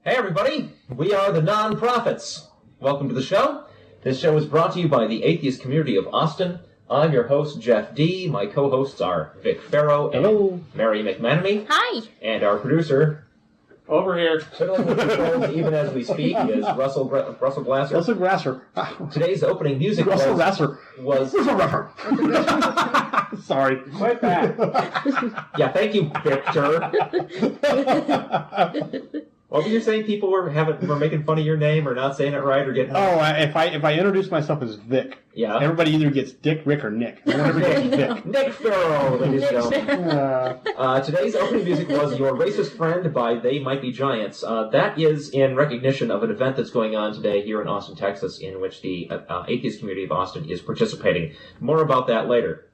Hey everybody, we are the Non-Prophets. Welcome to the show. This show is brought to you by the Atheist Community of Austin. I'm your host, Jeff D. My co-hosts are Vic Farrow and Mary McManamee. Hi. And our producer, over here, fiddling with the phones even as we speak, is Russell Glasser. Russell Grasser. Today's opening music Russell was Sorry. quite bad. Yeah, thank you, Victor. What were you saying? People were making fun of your name or not saying it right or getting... if I introduce myself as Vic, everybody either gets Dick, Rick, or Nick. No one ever gets Vic. Nick Farrow, ladies and gentlemen. Today's opening music was Your Racist Friend by They Might Be Giants. That is in recognition of an event that's going on today here in Austin, Texas, in which the Atheist Community of Austin is participating. More about that later.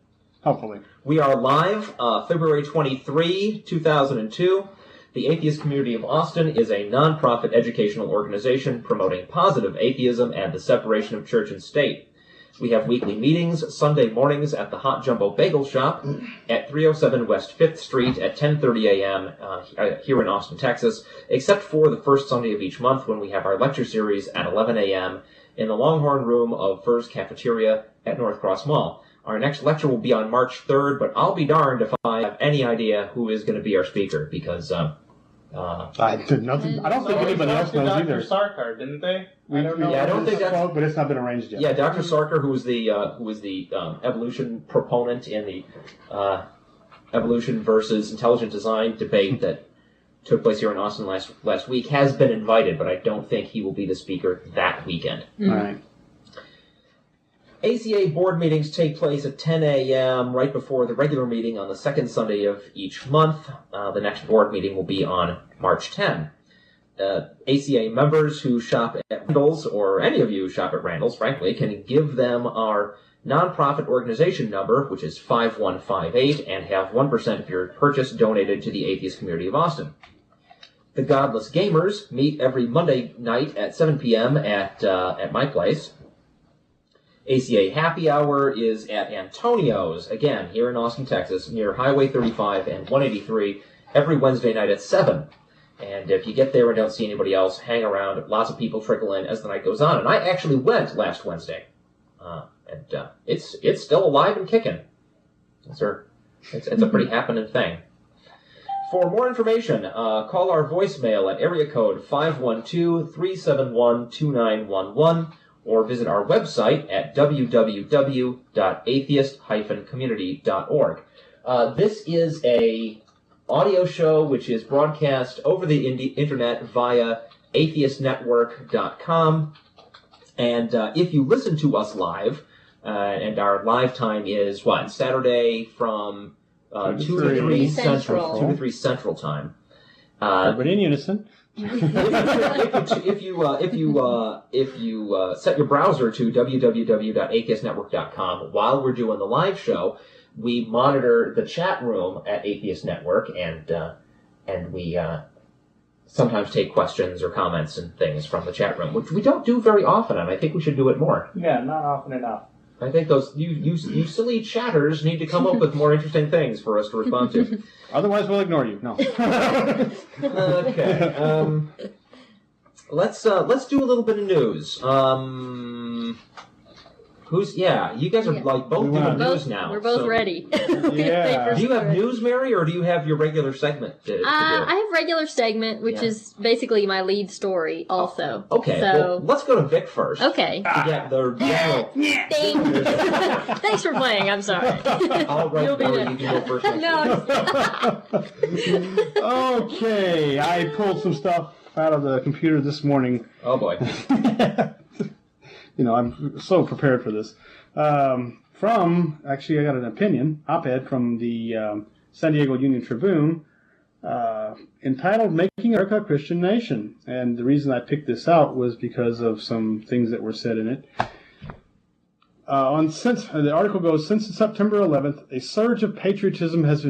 Hopefully. We are live February 23, 2002. The Atheist Community of Austin is a non-profit educational organization promoting positive atheism and the separation of church and state. We have weekly meetings Sunday mornings at the Hot Jumbo Bagel Shop at 307 West 5th Street at 10:30 a.m. Here in Austin, Texas, except for the first Sunday of each month when we have our lecture series at 11 a.m. in the Longhorn Room of Fur's Cafeteria at North Cross Mall. Our next lecture will be on March 3rd, but I'll be darned if I have any idea who is going to be our speaker, because... I did nothing. I don't think anybody else knows either. Dr. Sarkar, didn't they? I don't know. Yeah, I don't think that's... But it's not been arranged yet. Yeah, Dr. Sarkar, who was the evolution proponent in the evolution versus intelligent design debate that took place here in Austin last week, has been invited, but I don't think he will be the speaker that weekend. Mm-hmm. All right. ACA board meetings take place at 10 a.m. right before the regular meeting on the second Sunday of each month. The next board meeting will be on March 10. ACA members who shop at Randall's, or any of you who shop at Randall's, frankly, can give them our nonprofit organization number, which is 5158, and have 1% of your purchase donated to the Atheist Community of Austin. The Godless Gamers meet every Monday night at 7 p.m. at my place. ACA Happy Hour is at Antonio's, again, here in Austin, Texas, near Highway 35 and 183, every Wednesday night at 7. And if you get there and don't see anybody else, hang around. Lots of people trickle in as the night goes on. And I actually went last Wednesday. It's still alive and kicking. It's a pretty happening thing. For more information, call our voicemail at area code 512-371-2911, or visit our website at www.atheist-community.org. This is a audio show which is broadcast over the internet via atheistnetwork.com. And if you listen to us live, and our live time is, Saturday from 2 to 3 Central. 2 to 3 Central time. But in unison. If you set your browser to www.atheistnetwork.com while we're doing the live show, we monitor the chat room at Atheist Network, and we sometimes take questions or comments and things from the chat room, which we don't do very often, and I think we should do it more. Yeah, not often enough. I think those you silly chatters need to come up with more interesting things for us to respond to. Otherwise, we'll ignore you. No. Okay. Let's do a little bit of news. You guys are both doing news now. We're both ready. Yeah. Do you have news, Mary, or do you have your regular segment to do? I have regular segment, which is basically my lead story also. Okay, so well, let's go to Vic first. Okay. To get the general... Thanks for playing, I'm sorry. All right, Mary, you can go first. Okay, I pulled some stuff out of the computer this morning. Oh, boy. I'm so prepared for this. Actually, I got an op-ed from the San Diego Union Tribune entitled "Making America a Christian Nation." And the reason I picked this out was because of some things that were said in it. The article goes, since September 11th, a surge of patriotism has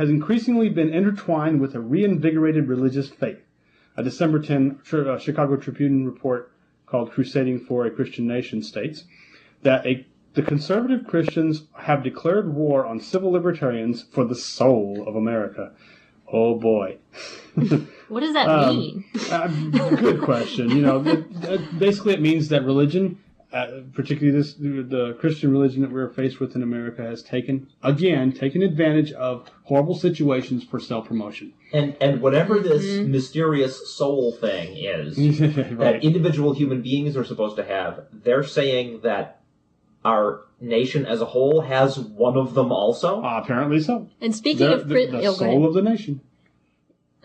increasingly been intertwined with a reinvigorated religious faith. A December 10 Chicago Tribune report called "Crusading for a Christian Nation" states that the conservative Christians have declared war on civil libertarians for the soul of America. Oh boy. What does that mean? Good question. Basically it means that religion, particularly the Christian religion that we're faced with in America, has taken advantage of horrible situations for self-promotion. And whatever this mysterious soul thing is Right. that individual human beings are supposed to have, they're saying that our nation as a whole has one of them also. Apparently so. And speaking of the soul of the nation.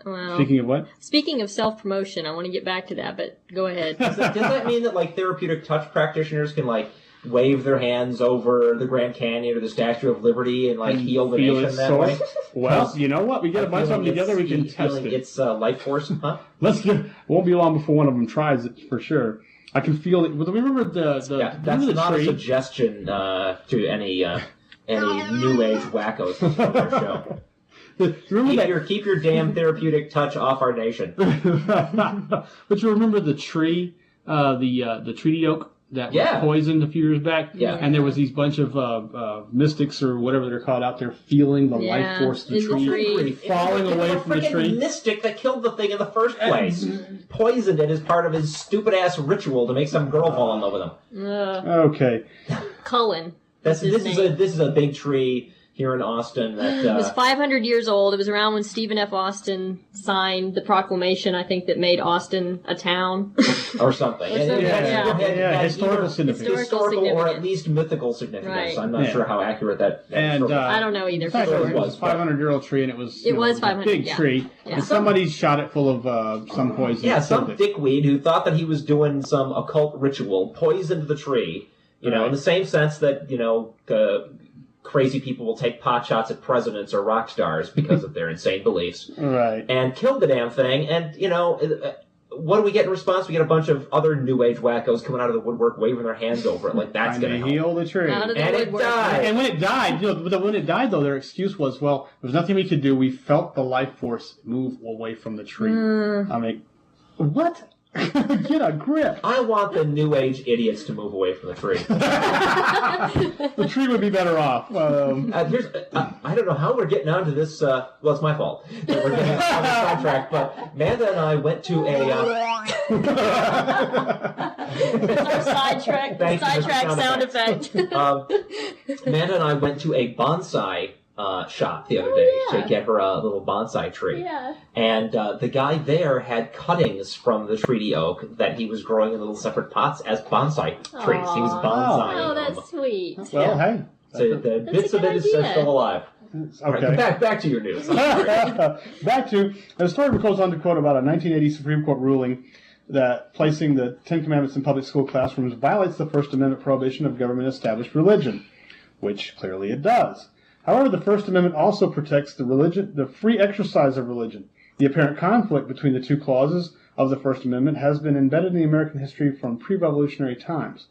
Well, Speaking of what? Speaking of self-promotion, I want to get back to that, but go ahead. Does that mean that like therapeutic touch practitioners can like wave their hands over the Grand Canyon or the Statue of Liberty and like heal the feel nation its that soul? way? Well, you know what? We get a bunch of them together. We can test it. It's life force, huh? Won't be long before one of them tries it for sure. I can feel it. Remember That's the not tree? a suggestion to any new age wackos on our show. Keep your damn therapeutic touch off our nation. But you remember the tree, the treaty oak that was poisoned a few years back? Yeah. And there was these bunch of mystics or whatever they're called out there feeling the life force of the tree falling away from the tree. Mystic that killed the thing in the first place poisoned it as part of his stupid ass ritual to make some girl fall in love with him. Okay. Cullen. This is a big tree here in Austin that it was 500 years old. It was around when Stephen F. Austin signed the proclamation, I think, that made Austin a town. or something. Historical significance. Historical or at least mythical significance. Right. I'm not sure how accurate that and I don't know either. In fact, it was a 500-year-old tree, and it was a 500, big tree. Yeah. And somebody shot it full of some poison. Yeah, some dickweed who thought that he was doing some occult ritual poisoned the tree. In the same sense that, crazy people will take pot shots at presidents or rock stars because of their insane beliefs. Right. And killed the damn thing. And, what do we get in response? We get a bunch of other new age wackos coming out of the woodwork waving their hands over it like that's going to heal the tree. And it died. And when it died, though, their excuse was, well, there was nothing we could do. We felt the life force move away from the tree. I mean, what? Get a grip. I want the new age idiots to move away from the tree. The tree would be better off. I don't know how we're getting onto this. Well, it's my fault. We're getting on the sidetrack. But Amanda and I went to sidetrack sound effect. Amanda and I went to a bonsai shop the other day to get her a little bonsai tree. Yeah. And the guy there had cuttings from the treaty oak that he was growing in little separate pots as bonsai trees. He was bonsaiing Oh, them. that's sweet. Well, hey. So the bits of it is still alive. Okay. Right, back to your news. Back to the story goes on to quote about a 1980 Supreme Court ruling that placing the Ten Commandments in public school classrooms violates the First Amendment prohibition of government-established religion, which clearly it does. However, the First Amendment also protects the free exercise of religion. The apparent conflict between the two clauses of the First Amendment has been embedded in the American history from pre-revolutionary times.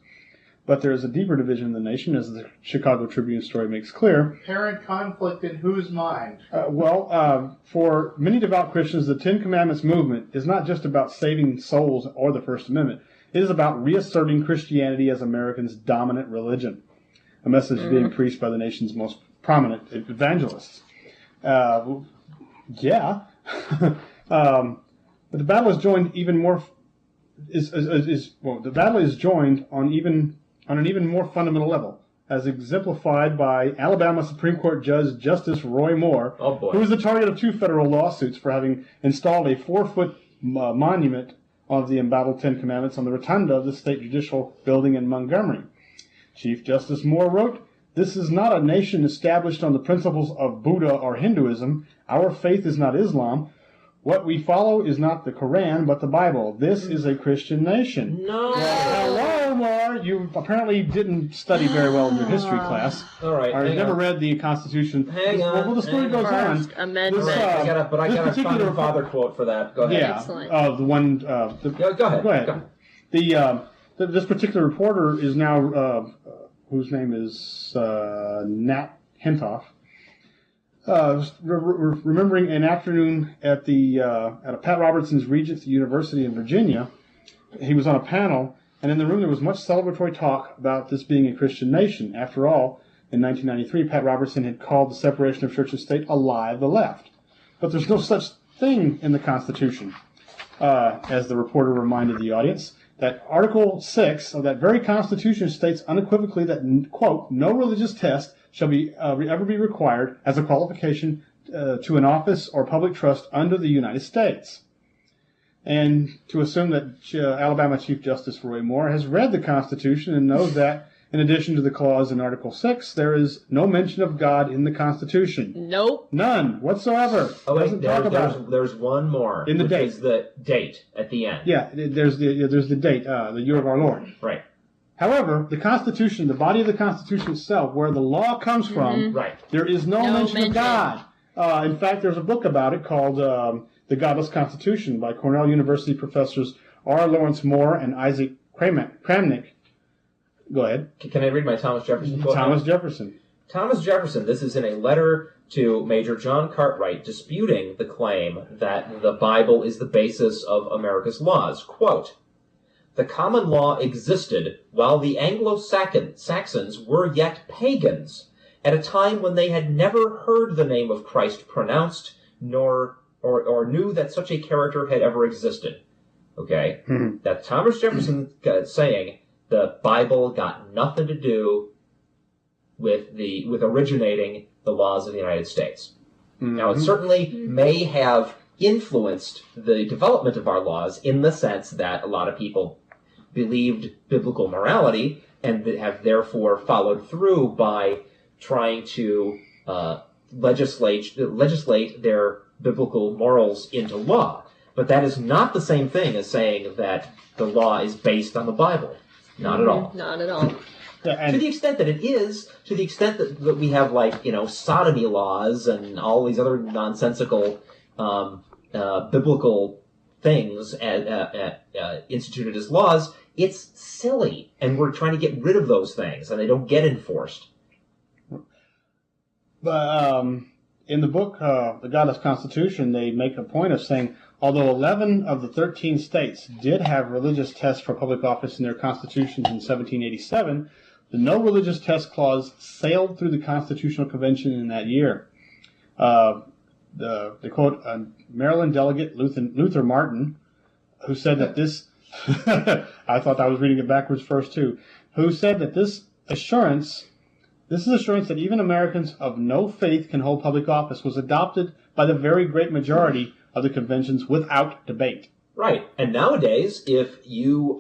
But there is a deeper division in the nation, as the Chicago Tribune story makes clear. Apparent conflict in whose mind? For many devout Christians, the Ten Commandments movement is not just about saving souls or the First Amendment. It is about reasserting Christianity as Americans' dominant religion, a message being preached by the nation's most prominent evangelists. But the battle is joined even more. The battle is joined on an even more fundamental level, as exemplified by Alabama Supreme Court Judge Justice Roy Moore, who is the target of 2 federal lawsuits for having installed a 4-foot monument of the embattled Ten Commandments on the rotunda of the state judicial building in Montgomery. Chief Justice Moore wrote, "This is not a nation established on the principles of Buddha or Hinduism. Our faith is not Islam. What we follow is not the Quran, but the Bible. This is a Christian nation." No. Hello, Moore. You apparently didn't study very well in your history class. All right. Or never read the Constitution. Hang on. Well, the story goes on. First Amendment. I got a founding father quote for that. Go ahead. Yeah. Excellent. The one. Go ahead. Go ahead. This particular reporter is now, whose name is Nat Hentoff. Remembering an afternoon at a Pat Robertson's Regents University in Virginia, he was on a panel, and in the room there was much celebratory talk about this being a Christian nation. After all, in 1993, Pat Robertson had called the separation of church and state a lie of the left. but there's no such thing in the Constitution. As the reporter reminded the audience, that Article 6 of that very Constitution states unequivocally that, quote, no religious test shall be ever be required as a qualification to an office or public trust under the United States. And to assume that Alabama Chief Justice Roy Moore has read the Constitution and knows that, in addition to the clause in Article 6, there is no mention of God in the Constitution. Nope. None whatsoever. Oh, wait, Doesn't talk about it. there's one more. In the which date. is the date at the end. Yeah, there's the date, the year of our Lord. Right. However, the Constitution, the body of the Constitution itself, where the law comes from, Right. there is no mention of God. In fact, there's a book about it called The Godless Constitution by Cornell University professors R. Lawrence Moore and Isaac Kramnik. Go ahead. Can I read my Thomas Jefferson quote? Thomas Jefferson. Thomas Jefferson, this is in a letter to Major John Cartwright disputing the claim that the Bible is the basis of America's laws. Quote, the common law existed while the Anglo-Saxons were yet pagans, at a time when they had never heard the name of Christ pronounced, nor knew that such a character had ever existed. Okay? Mm-hmm. That's Thomas Jefferson saying the Bible got nothing to do with originating the laws of the United States. Mm-hmm. Now, it certainly may have influenced the development of our laws in the sense that a lot of people believed biblical morality and have therefore followed through by trying to legislate their biblical morals into law. But that is not the same thing as saying that the law is based on the Bible. Not at all. Not at all. Yeah, to the extent that it is, to the extent that we have, like, sodomy laws and all these other nonsensical biblical things instituted as laws, it's silly. And we're trying to get rid of those things, and they don't get enforced. But in the book, The Godless Constitution, they make a point of saying, although 11 of the 13 states did have religious tests for public office in their constitutions in 1787, the no religious test clause sailed through the Constitutional Convention in that year. They quote Maryland delegate Luther Martin, who said that this, I thought I was reading it backwards first too, who said that this is assurance that even Americans of no faith can hold public office was adopted by the very great majority of the conventions without debate. Right, and nowadays, if you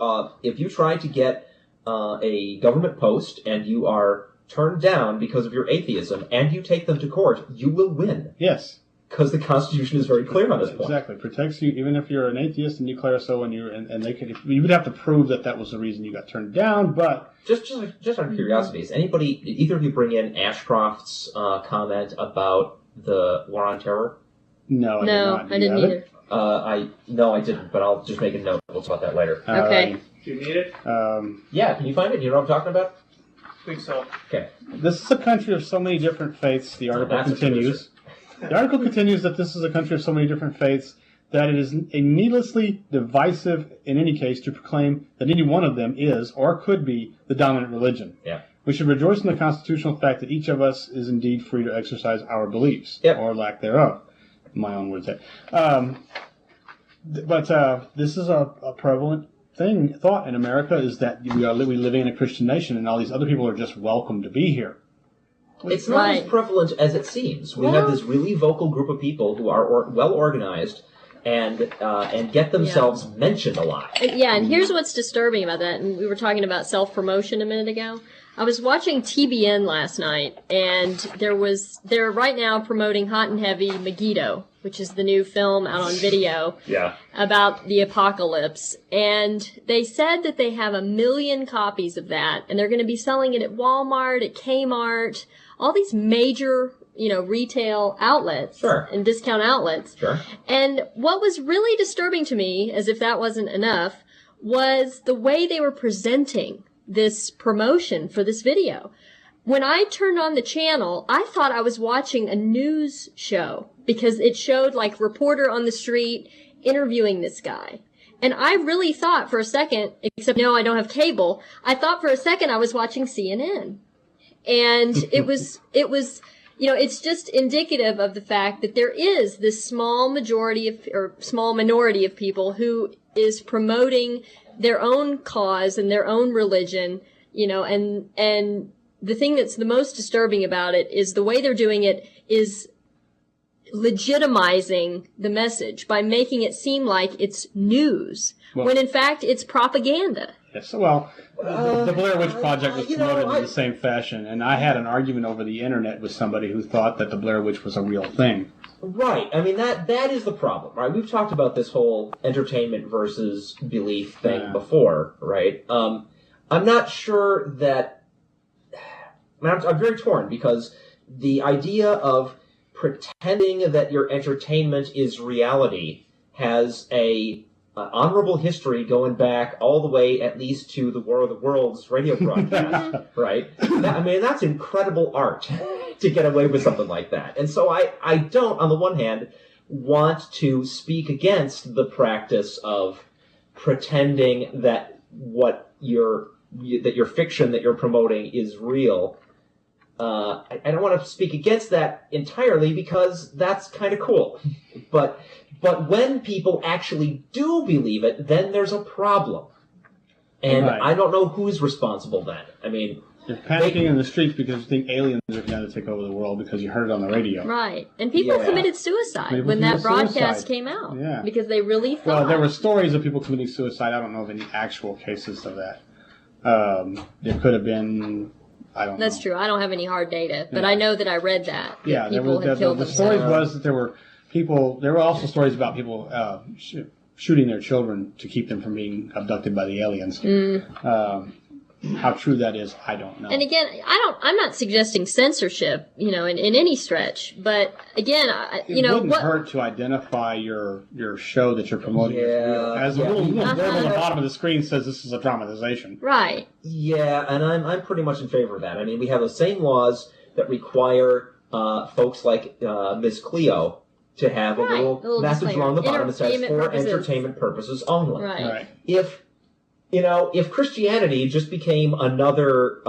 try to get a government post and you are turned down because of your atheism, and you take them to court, you will win. Yes, because the Constitution is very clear on this point. Exactly, it protects you even if you're an atheist and you declare so, and they could, you would have to prove that was the reason you got turned down. But just out of curiosity, did either of you bring in Ashcroft's comment about the War on Terror? No, I didn't either. I didn't, but I'll just make a note. We'll talk about that later. Okay. Do you need it? Yeah, can you find it? You know what I'm talking about? I think so. Okay. This is a country of so many different faiths, the article continues. The article continues that this is a country of so many different faiths that it is a needlessly divisive, in any case, to proclaim that any one of them is, or could be, the dominant religion. Yeah. We should rejoice in the constitutional fact that each of us is indeed free to exercise our beliefs, or lack thereof. My own words there. But this is a prevalent thought in America, is that we live in a Christian nation and all these other people are just welcome to be here. It's not as prevalent as it seems. We have this really vocal group of people who are well organized and get themselves mentioned a lot. And here's what's disturbing about that. And we were talking about self-promotion a minute ago. I was watching TBN last night, and they're right now promoting Hot and Heavy Megiddo, which is the new film out on video about the apocalypse. And they said that they have 1 million copies of that, and they're going to be selling it at Walmart, at Kmart, all these major, retail outlets and discount outlets. Sure. And what was really disturbing to me, as if that wasn't enough, was the way they were presenting this promotion for this video. When I turned on the channel, I thought I was watching a news show because it showed like reporter on the street interviewing this guy. And I really thought for a second, except no, I don't have cable, I thought for a second I was watching CNN. And it was, it's just indicative of the fact that there is this small minority of people who is promoting their own cause and their own religion, and the thing that's the most disturbing about it is the way they're doing it is legitimizing the message by making it seem like it's news, when in fact it's propaganda. Yes, well, the Blair Witch Project was promoted in the same fashion, and I had an argument over the internet with somebody who thought that the Blair Witch was a real thing. Right. I mean, that is the problem, right? We've talked about this whole entertainment versus belief thing before, right? I'm not sure that... I'm very torn, because the idea of pretending that your entertainment is reality has a honorable history going back all the way at least to the War of the Worlds radio broadcast, right? That's incredible art to get away with something like that. And so I don't, on the one hand, want to speak against the practice of pretending that your fiction that you're promoting is real. I don't want to speak against that entirely, because that's kind of cool. But when people actually do believe it, then there's a problem. And I don't know who's responsible then. I mean... You're panicking in the streets because you think aliens are going to take over the world because you heard it on the radio. Right. And people committed suicide when that broadcast came out. Yeah. Because they really thought... Well, there were stories of people committing suicide. I don't know of any actual cases of that. There could have been... I don't know. That's true. I don't have any hard data, but I know that I read that. Yeah, people had killed the themselves. story was that there were people. There were also stories about people shooting their children to keep them from being abducted by the aliens. How true that is, I don't know. And again, I'm not suggesting censorship, in any stretch. But again, it wouldn't hurt to identify your show that you're promoting as a little blurb on the bottom of the screen says this is a dramatization. Right. Yeah, and I'm pretty much in favor of that. I mean, we have the same laws that require folks like Miss Cleo to have a little message along the bottom that says for entertainment purposes only. Right. If Christianity just became another,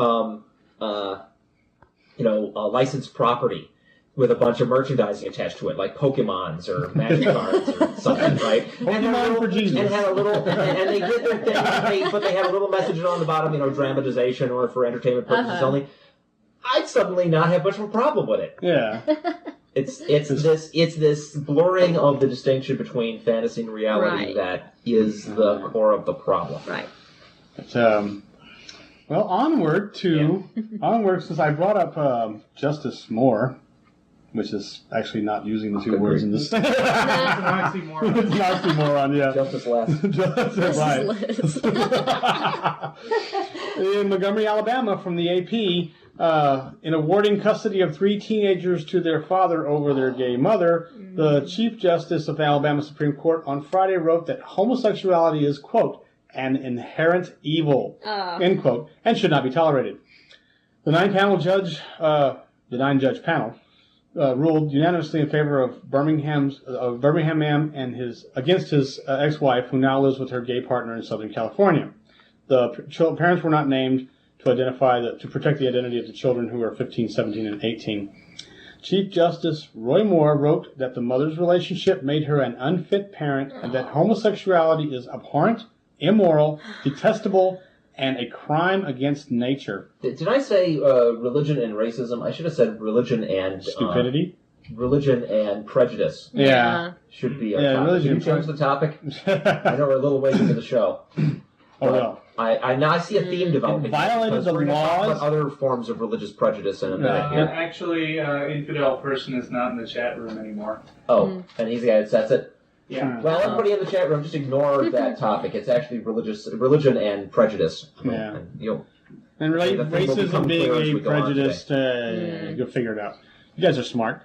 licensed property with a bunch of merchandising attached to it, like Pokemons or Magic cards or something, right? Pokemon for Jesus. And had a little, and they did their thing, but they had a little message on the bottom, dramatization or for entertainment purposes only. I'd suddenly not have much of a problem with it. Yeah. It's this blurring of the distinction between fantasy and reality that is the core of the problem. Right. But, well, onward, since I brought up Justice Moore, which is actually not using the two words in this. It's an oxymoron. It's an oxymoron, yeah. Justice less. Justice, right. In Montgomery, Alabama, from the AP, in awarding custody of 3 teenagers to their father over their gay mother, the Chief Justice of the Alabama Supreme Court on Friday wrote that homosexuality is, quote, an inherent evil, end quote, and should not be tolerated. The 9-judge panel ruled unanimously in favor of Birmingham man and against his ex-wife, who now lives with her gay partner in Southern California. The parents were not named to protect the identity of the children, who are 15, 17, and 18. Chief Justice Roy Moore wrote that the mother's relationship made her an unfit parent and that homosexuality is abhorrent, immoral, detestable, and a crime against nature. Did I say religion and racism? I should have said religion and... stupidity? Religion and prejudice. Yeah. Should be our topic. Can you change the topic? I know we're a little ways into the show. Oh, no. I see a theme developing. Violated the laws. Other forms of religious prejudice in a minute here. Actually, infidel person is not in the chat room anymore. Oh, and he's the guy that sets it? Yeah. Well, everybody in the chat room, just ignore that topic. It's actually religion and prejudice. Yeah. And racism being a prejudice, you'll figure it out. You guys are smart.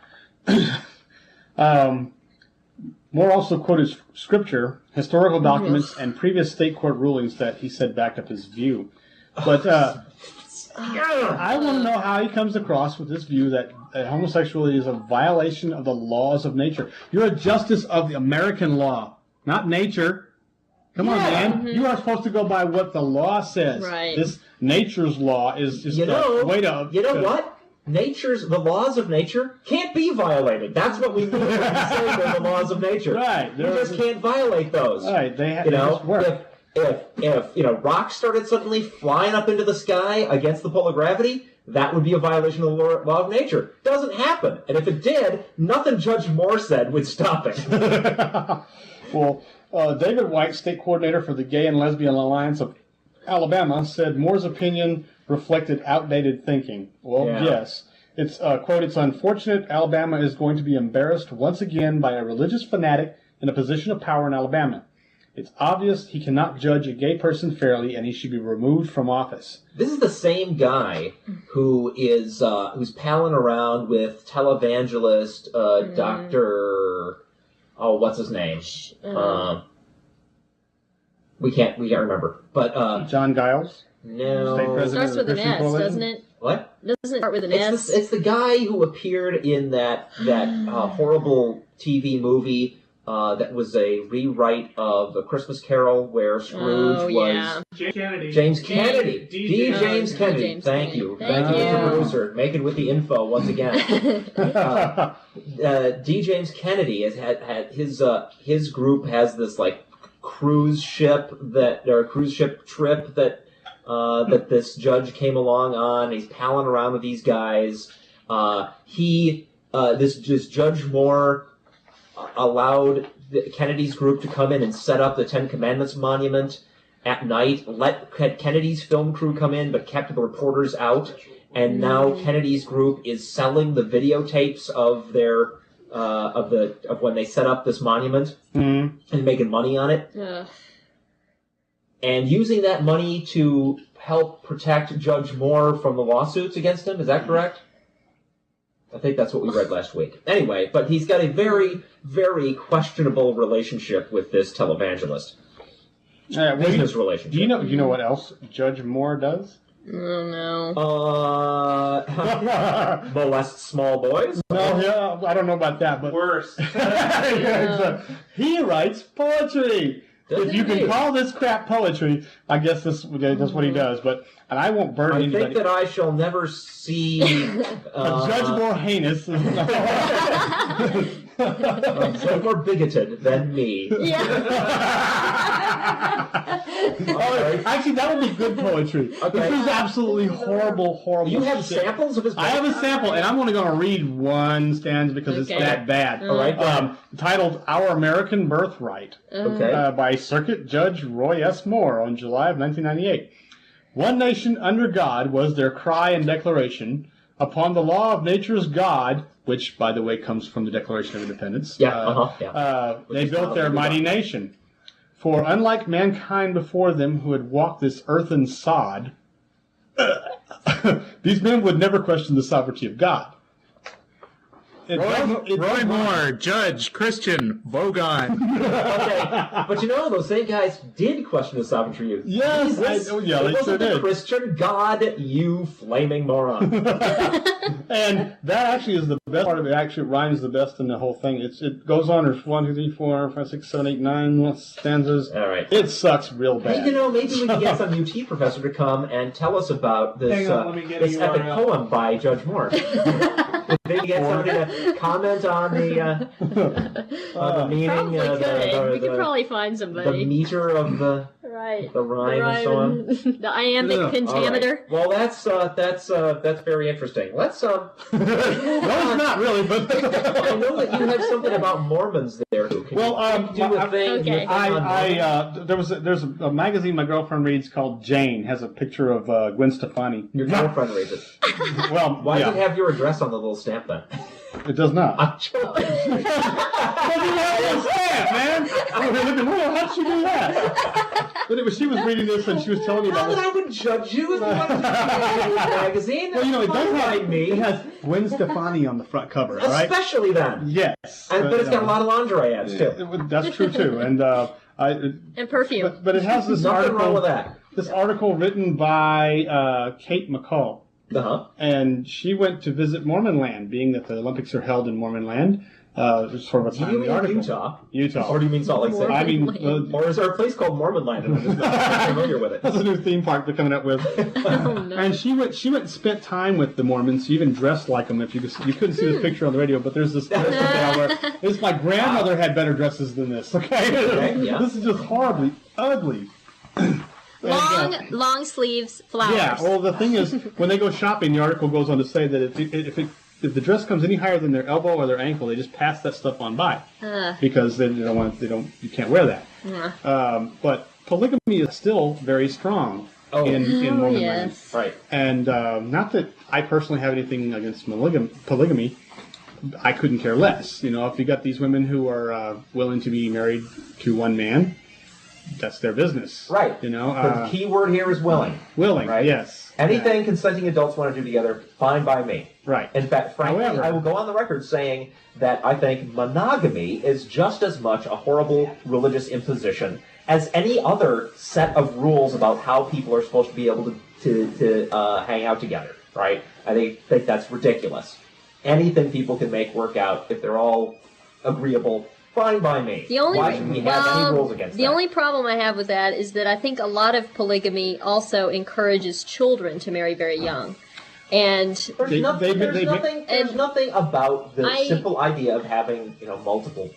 Moore also quoted scripture, historical documents, and previous state court rulings that he said backed up his view. But I want to know how he comes across with this view that homosexuality is a violation of the laws of nature. You're a justice of the American law, not nature. Come on, man. You are supposed to go by what the law says. Right. This nature's law is just a way to... You know what? the laws of nature can't be violated. That's what we mean when we say they're the laws of nature. Right. You just can't violate those. Right. They just work. If rocks started suddenly flying up into the sky against the pull of gravity, that would be a violation of the law of nature. Doesn't happen. And if it did, nothing Judge Moore said would stop it. Well, David White, state coordinator for the Gay and Lesbian Alliance of Alabama, said Moore's opinion reflected outdated thinking. Well, yes. It's, quote, "It's unfortunate Alabama is going to be embarrassed once again by a religious fanatic in a position of power in Alabama. It's obvious he cannot judge a gay person fairly, and he should be removed from office." This is the same guy who is who's palling around with televangelist Dr. Oh, what's his name? We can't remember. But John Giles? No. State It president starts of the with an Christian S, Coalition? doesn't it? What? Doesn't it start with an S? It's the guy who appeared in that horrible TV movie that was a rewrite of A Christmas Carol where Scrooge was... James Kennedy. James Kennedy. D. James Kennedy. James Thank Kennedy. you. Thank Thank you, you. Mr. Producer. Making with the info once again. D. James Kennedy has had his group has this like cruise ship trip that that this judge came along on. He's palling around with these guys. This Judge Moore allowed Kennedy's group to come in and set up the Ten Commandments monument at night. Had Kennedy's film crew come in, but kept the reporters out. And now Kennedy's group is selling the videotapes of their of when they set up this monument and making money on it. And using that money to help protect Judge Moore from the lawsuits against him. Is that correct? I think that's what we read last week. Anyway, but he's got a very, very questionable relationship with this televangelist. Business relationship. Do you know what else Judge Moore does? Oh, no. Molest small boys? No, yeah, I don't know about that, but Worse. He writes poetry. If you can call this crap poetry, I guess that's what he does. And I won't burn anybody. I think that I shall never see a judge more heinous, so more bigoted than me. Actually, that would be good poetry. Okay. This is absolutely horrible. You have shit. samples of his poetry? I have a sample, and I'm only going to read one stanza because it's that bad. All right. Titled "Our American Birthright," by Circuit Judge Roy S. Moore on July of 1998. "One nation under God was their cry and declaration. Upon the law of nature's God," which, by the way, comes from the Declaration of Independence. They built their mighty nation. "For unlike mankind before them who had walked this earthen sod, these men would never question the sovereignty of God." Roy Moore, Judge, Christian, Vogon. Okay, but those same guys did question the sovereignty of Jesus. Yes, it they wasn't sure the did. Christian God, you flaming moron. And that actually is the best part of it. Actually, it rhymes the best in the whole thing. It goes on. There's 1, 2, 3, 4, 5, 6, 7, 8, 9 stanzas. All right. It sucks real bad. Hey, maybe we can get some UT professor to come and tell us about this this epic poem by Judge Moore. Maybe get somebody to comment on the meaning. Probably could. We could probably find somebody. The meter of the the rhyme and so on. The iambic pentameter. Right. Well, that's very interesting. Let's no, it's not really, but I know that you have something about Mormons there. Can you do a thing? Okay. There's a magazine my girlfriend reads called Jane. Has a picture of Gwen Stefani. Your girlfriend reads it. Well, why does it have your address on the little stamp then? It does not. I'm joking. Man. How'd she do that? But she was reading this and she was telling me about I would judge you if you wanted to read this magazine. Well, it does have me. It has Gwen Stefani on the front cover, right? Especially then. Yes. But it's got a lot of lingerie ads too. That's true too. And and perfume. But it has this Nothing article. wrong with that. This article written by Kate McCall. Uh-huh. And she went to visit Mormon land, being that the Olympics are held in Mormon land. Just sort of a Do time you in the mean article. Utah? Or do you mean Salt Lake City? I mean, Or is there a place called Mormon Land and I'm just not familiar with it? that's a new theme park they're coming up with. Oh, no. And she went and spent time with the Mormons. She even dressed like them. If you couldn't see this picture on the radio, but there's this dress down where it's my grandmother had better dresses than this. Okay, yeah. This is just horribly ugly. Long sleeves, flowers. Yeah. Well, the thing is, when they go shopping, the article goes on to say that if the dress comes any higher than their elbow or their ankle, they just pass that stuff on by because you can't wear that. But polygamy is still very strong in Mormon land. Right. And not that I personally have anything against polygamy. I couldn't care less. If you got these women who are willing to be married to one man, that's their business. Right. The key word here is willing. Willing, right? Yes. Anything consenting adults want to do together, fine by me. Right. In fact, frankly, However, I will go on the record saying that I think monogamy is just as much a horrible religious imposition as any other set of rules about how people are supposed to be able to hang out together, right? I think that's ridiculous. Anything people can make work out, if they're all agreeable, fine by me. Why should we have any rules against that? The only problem I have with that is that I think a lot of polygamy also encourages children to marry very young. And there's nothing about the simple idea of having multiple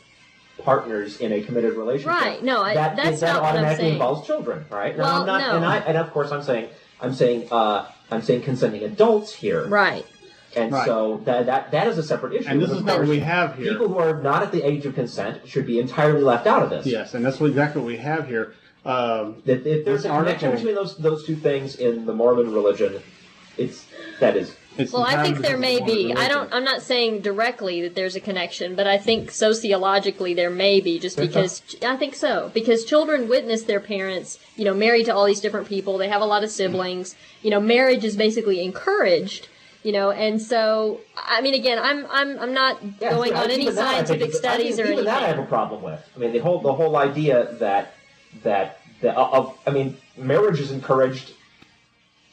partners in a committed relationship. Right. No, that's that not what I'm automatically saying. involves children, right? No, Well, I'm not, no. and of course I'm saying consenting adults here. Right. And Right. so that is a separate issue. And this is not what we have here. People who are not at the age of consent should be entirely left out of this. Yes, and that's exactly what we have here. If there's a connection between those two things in the Mormon religion, Well, I think there may be. I'm not saying directly that there's a connection, but I think sociologically there may be, just because I think so. Because children witness their parents, married to all these different people. They have a lot of siblings. Marriage is basically encouraged. And so, I mean, again, I'm not going on any scientific studies or anything. Even that I have a problem with. I mean, the whole idea that marriage is encouraged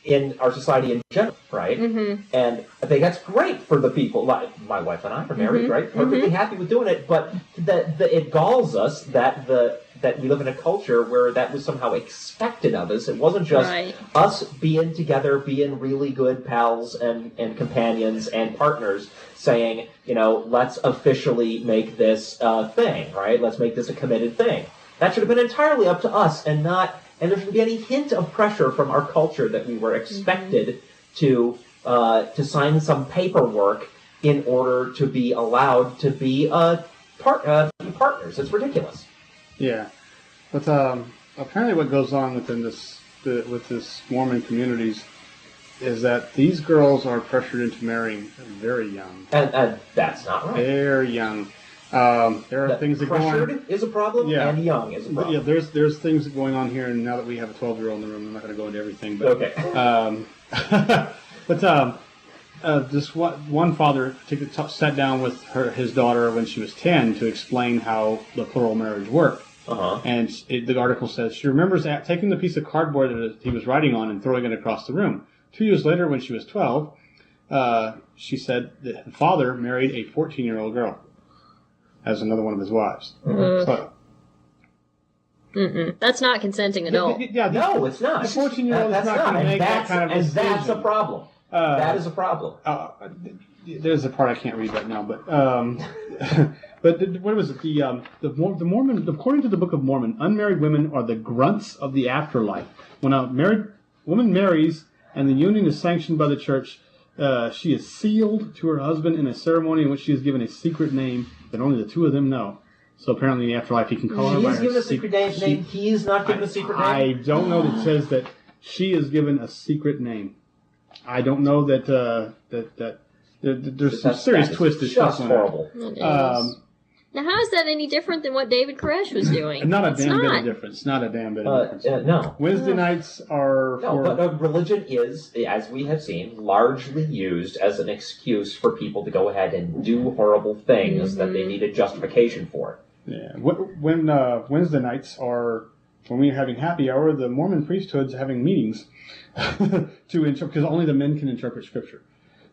in our society in general, right? Mm-hmm. And I think that's great for the people. Like my wife and I are married, right? Perfectly happy with doing it. But it galls us that we live in a culture where that was somehow expected of us. It wasn't just us being together, being really good pals and companions and partners, saying, let's officially make this a thing, right? Let's make this a committed thing. That should have been entirely up to us, and there shouldn't be any hint of pressure from our culture that we were expected to sign some paperwork in order to be allowed to be partners. It's ridiculous. Yeah, but apparently what goes on within with this Mormon communities is that these girls are pressured into marrying very young. And that's not right. Very young. There are things that go on. Pressured is a problem, and young is a problem. Yeah, there's things going on here, and now that we have a 12-year-old in the room, I'm not going to go into everything. But, okay. This one father sat down with his daughter when she was 10 to explain how the plural marriage worked. Uh-huh. And the article says she remembers taking the piece of cardboard that he was writing on and throwing it across the room. 2 years later, when she was 12, she said that the father married a 14-year-old girl as another one of his wives. Mm-hmm. So, that's not consenting adult. No, it's not. The 14-year-old is not going to make that kind of decision. That's a problem. That is a problem. There's a part I can't read right now, but what was it? The Mormon, according to the Book of Mormon, unmarried women are the grunts of the afterlife. When a married woman marries and the union is sanctioned by the church, she is sealed to her husband in a ceremony in which she is given a secret name that only the two of them know. So apparently in the afterlife he can call her by her She's given a secret name. He is not given a secret name. I don't know that it says that she is given a secret name. I don't know that there's some serious twisted stuff on horrible. Now, how is that any different than what David Koresh was doing? Not a damn bit of difference. Not a damn bit of difference. No. Wednesday nights are for... No, but religion is, as we have seen, largely used as an excuse for people to go ahead and do horrible things that they needed justification for. Yeah. When Wednesday nights are... When we're having happy hour, the Mormon priesthood's having meetings to interpret, because only the men can interpret Scripture.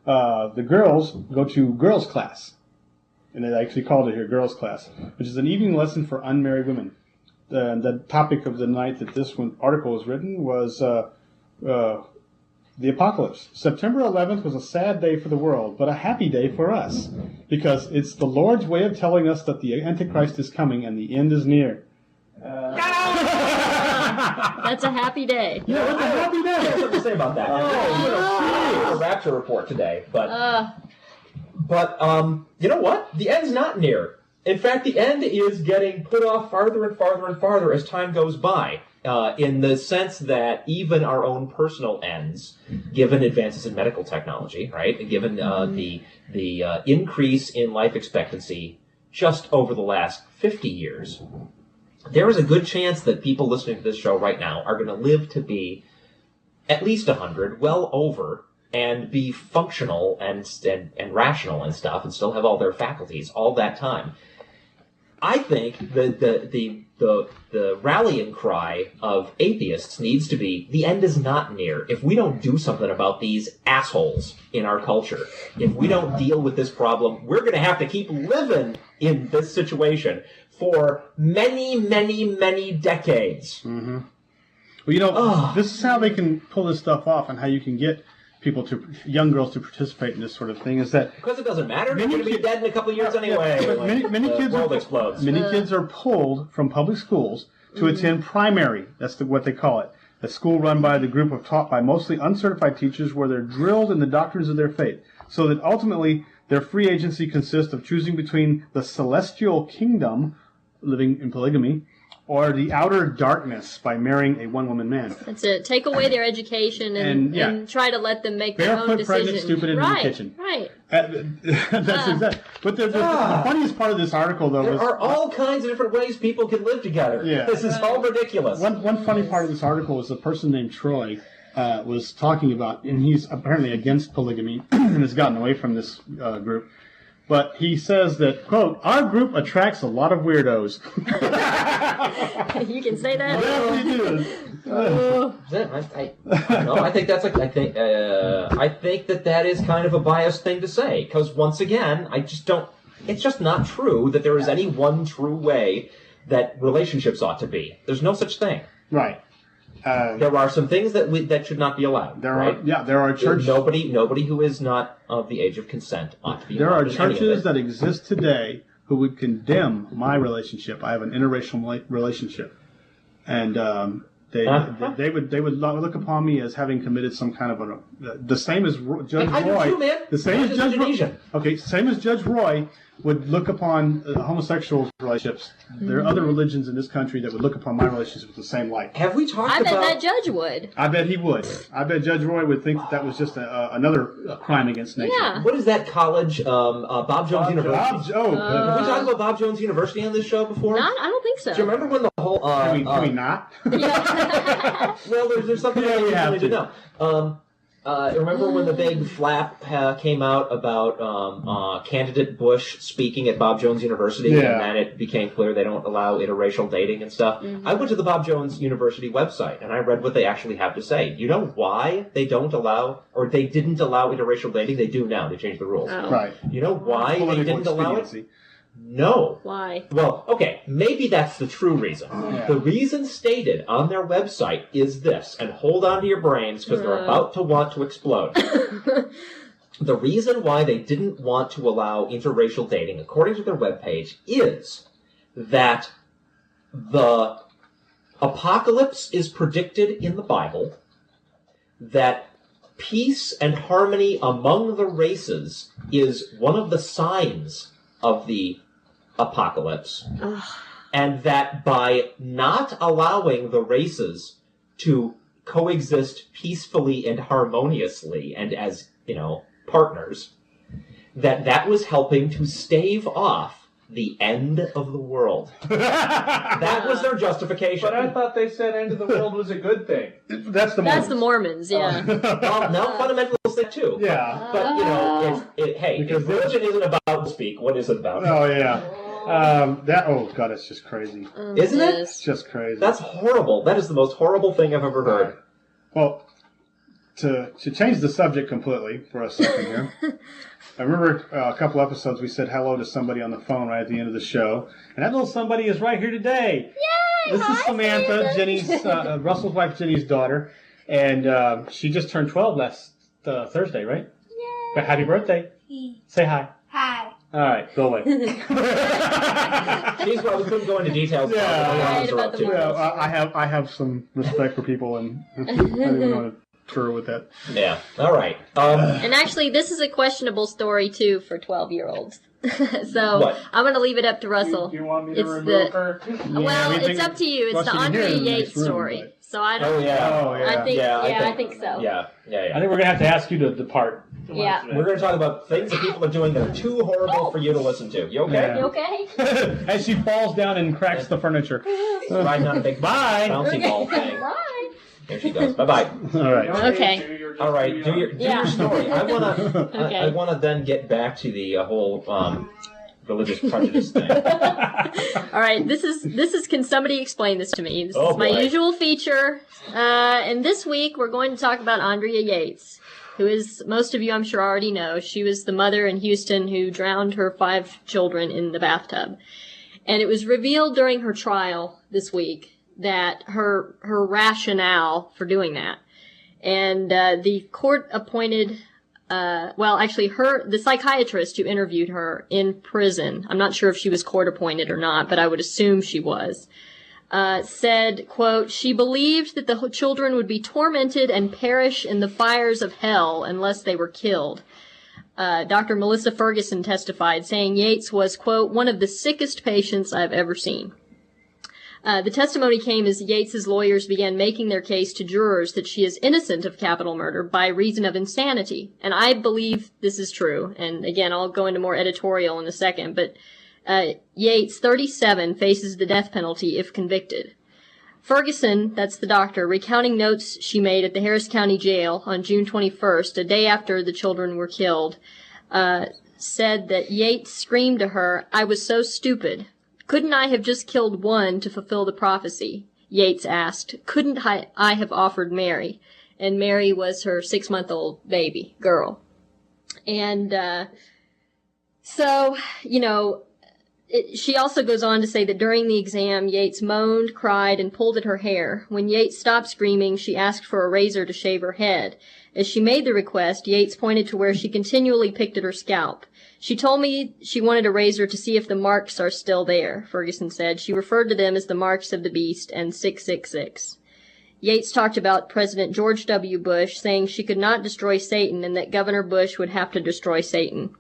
The girls go to girls' class. and they actually called it here girls' class, which is an evening lesson for unmarried women. The topic of the night that this article was written was the apocalypse. September 11th was a sad day for the world, but a happy day for us, because it's the Lord's way of telling us that the Antichrist is coming and the end is near. That's a happy day. Yeah, it's a happy I have day. something to say about that. A rapture report today, but you know what? The end's not near. In fact, the end is getting put off farther and farther and farther as time goes by. In the sense that even our own personal ends, given advances in medical technology, right, and given the increase in life expectancy just over the last 50 years, there is a good chance that people listening to this show right now are going to live to be at least 100, well over, and be functional and rational and stuff, and still have all their faculties all that time. I think the rallying cry of atheists needs to be, the end is not near. If we don't do something about these assholes in our culture, if we don't deal with this problem, we're going to have to keep living in this situation for many, many, many decades. Mm-hmm. Well, this is how they can pull this stuff off, and how you can get young girls to participate in this sort of thing, is that because it doesn't matter. They're going to be dead in a couple of years anyway. But many kids are pulled from public schools to attend primary. That's what they call it. A school run by the group taught by mostly uncertified teachers, where they're drilled in the doctrines of their faith, so that ultimately their free agency consists of choosing between the celestial kingdom, living in polygamy, or the outer darkness by marrying a one-woman man. That's it. Take away their education and try to let them make their own Barefoot, decision. pregnant, stupid, in the kitchen. Right. That's exactly. But the funniest part of this article, though, there are all kinds of different ways people can live together. Yeah. This is all ridiculous. One funny part of this article is a person named Troy was talking about, and he's apparently against polygamy and has gotten away from this group. But he says that, quote, our group attracts a lot of weirdos. You can say that. Yes, he did. I think that's I think that is kind of a biased thing to say, because once again, it's just not true that there is any one true way that relationships ought to be. There's no such thing. Right. There are some things that should not be allowed. There are churches. Nobody who is not of the age of consent ought to be. There are churches that exist today who would condemn my relationship. I have an interracial relationship, and they would look upon me as having committed some kind of the same as Judge I Roy. do too, man. The same as Judge Roy. Okay, same as Judge Roy would look upon homosexual relationships. There are other religions in this country that would look upon my relationship with the same light. Have we talked I about... bet that judge would. I bet he would. I bet Judge Roy would think that was just another crime against nature. Yeah. What is that college? Bob Jones University. Have we talked about Bob Jones University on this show before? I don't think so. Do you remember when the whole... Can we not? Well, there's something that we have to know. Remember when the big flap came out about candidate Bush speaking at Bob Jones University, and then it became clear they don't allow interracial dating and stuff? Mm-hmm. I went to the Bob Jones University website, and I read what they actually have to say. You know why they don't allow, or they didn't allow interracial dating? They do now. They changed the rules. Oh. Right. You know why they didn't allow it? No. Why? Well, okay, maybe that's the true reason. Yeah. The reason stated on their website is this, and hold on to your brains because they're about to want to explode. The reason why they didn't want to allow interracial dating, according to their webpage, is that the apocalypse is predicted in the Bible, that peace and harmony among the races is one of the signs of the apocalypse, and that by not allowing the races to coexist peacefully and harmoniously and as, partners, that was helping to stave off the end of the world. That was their justification. But I thought they said end of the world was a good thing. That's the Mormons, yeah. Well, no, fundamentalists say too. Yeah. But, if religion isn't about speak, what is it about? Oh, yeah. God, it's just crazy. Isn't it? It's just crazy. That's horrible. That is the most horrible thing I've ever heard. Well, to change the subject completely for a second here. I remember a couple episodes we said hello to somebody on the phone right at the end of the show, and that little somebody is right here today. Yay! This is Samantha, Jenny's Russell's wife, Jenny's daughter, and she just turned 12 last Thursday, right? Yay! But happy birthday! Say hi. Hi. All right, go away. Jeez, well, we couldn't go into details. Right about the morals. I have some respect for people, and I didn't want to tour with that. Yeah. All right. And actually, this is a questionable story, too, for 12-year-olds. So What? I'm going to leave it up to Russell. Do you want me to It's remove the- her? Well, we it's think- up to you. It's well, the she can hear Andrea it in the Yates next room, story. but- So I don't. Oh yeah. Oh, yeah. I think. Yeah, I think so. Yeah. I think we're gonna have to ask you to depart. Yeah. We're going to talk about things that people are doing that are too horrible for you to listen to. You okay? Yeah. You okay? As she falls down and cracks the furniture. Riding on a big Bye. bouncy ball thing. Right. Here she goes. Bye bye. All right. Okay. All right. Do your story. I Okay. I wanna then get back to the whole religious prejudice thing. All right. This is. Can somebody explain this to me? This Oh, is my boy. usual feature. And this week we're going to talk about Andrea Yates, who is, most of you I'm sure already know. She was the mother in Houston who drowned her 5 children in the bathtub. And it was revealed during her trial this week that her rationale for doing that. And the court appointed, the psychiatrist who interviewed her in prison, I'm not sure if she was court appointed or not, but I would assume she was, said, quote, she believed that the children would be tormented and perish in the fires of hell unless they were killed. Dr. Melissa Ferguson testified, saying Yates was, quote, one of the sickest patients I've ever seen. The testimony came as Yates's lawyers began making their case to jurors that she is innocent of capital murder by reason of insanity. And I believe this is true. And again, I'll go into more editorial in a second, but Yates, 37, faces the death penalty if convicted. Ferguson, that's the doctor, recounting notes she made at the Harris County Jail on June 21st, a day after the children were killed, said that Yates screamed to her, I was so stupid. Couldn't I have just killed one to fulfill the prophecy? Yates asked. Couldn't I have offered Mary? And Mary was her 6-month-old baby girl. And so, she also goes on to say that during the exam, Yates moaned, cried, and pulled at her hair. When Yates stopped screaming, she asked for a razor to shave her head. As she made the request, Yates pointed to where she continually picked at her scalp. She told me she wanted a razor to see if the marks are still there, Ferguson said. She referred to them as the marks of the beast and 666. Yates talked about President George W. Bush, saying she could not destroy Satan and that Governor Bush would have to destroy Satan.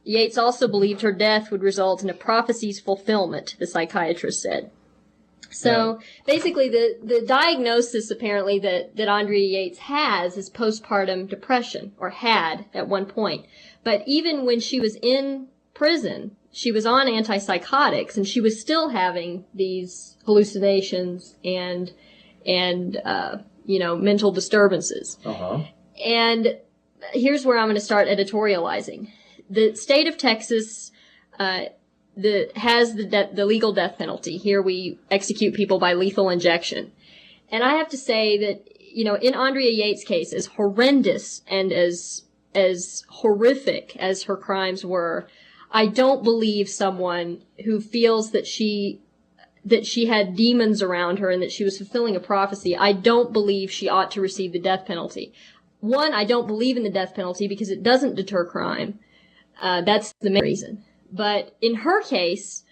Yates also believed her death would result in a prophecy's fulfillment, the psychiatrist said. So basically the diagnosis apparently that Andrea Yates has is postpartum depression, or had at one point. But even when she was in prison, she was on antipsychotics and she was still having these hallucinations and mental disturbances. Uh-huh. And here's where I'm going to start editorializing. The state of Texas has the legal death penalty. Here we execute people by lethal injection. And I have to say that, in Andrea Yates' case, as horrendous and as horrific as her crimes were, I don't believe someone who feels that she had demons around her and that she was fulfilling a prophecy, I don't believe she ought to receive the death penalty. One, I don't believe in the death penalty because it doesn't deter crime. That's the main reason. But in her case,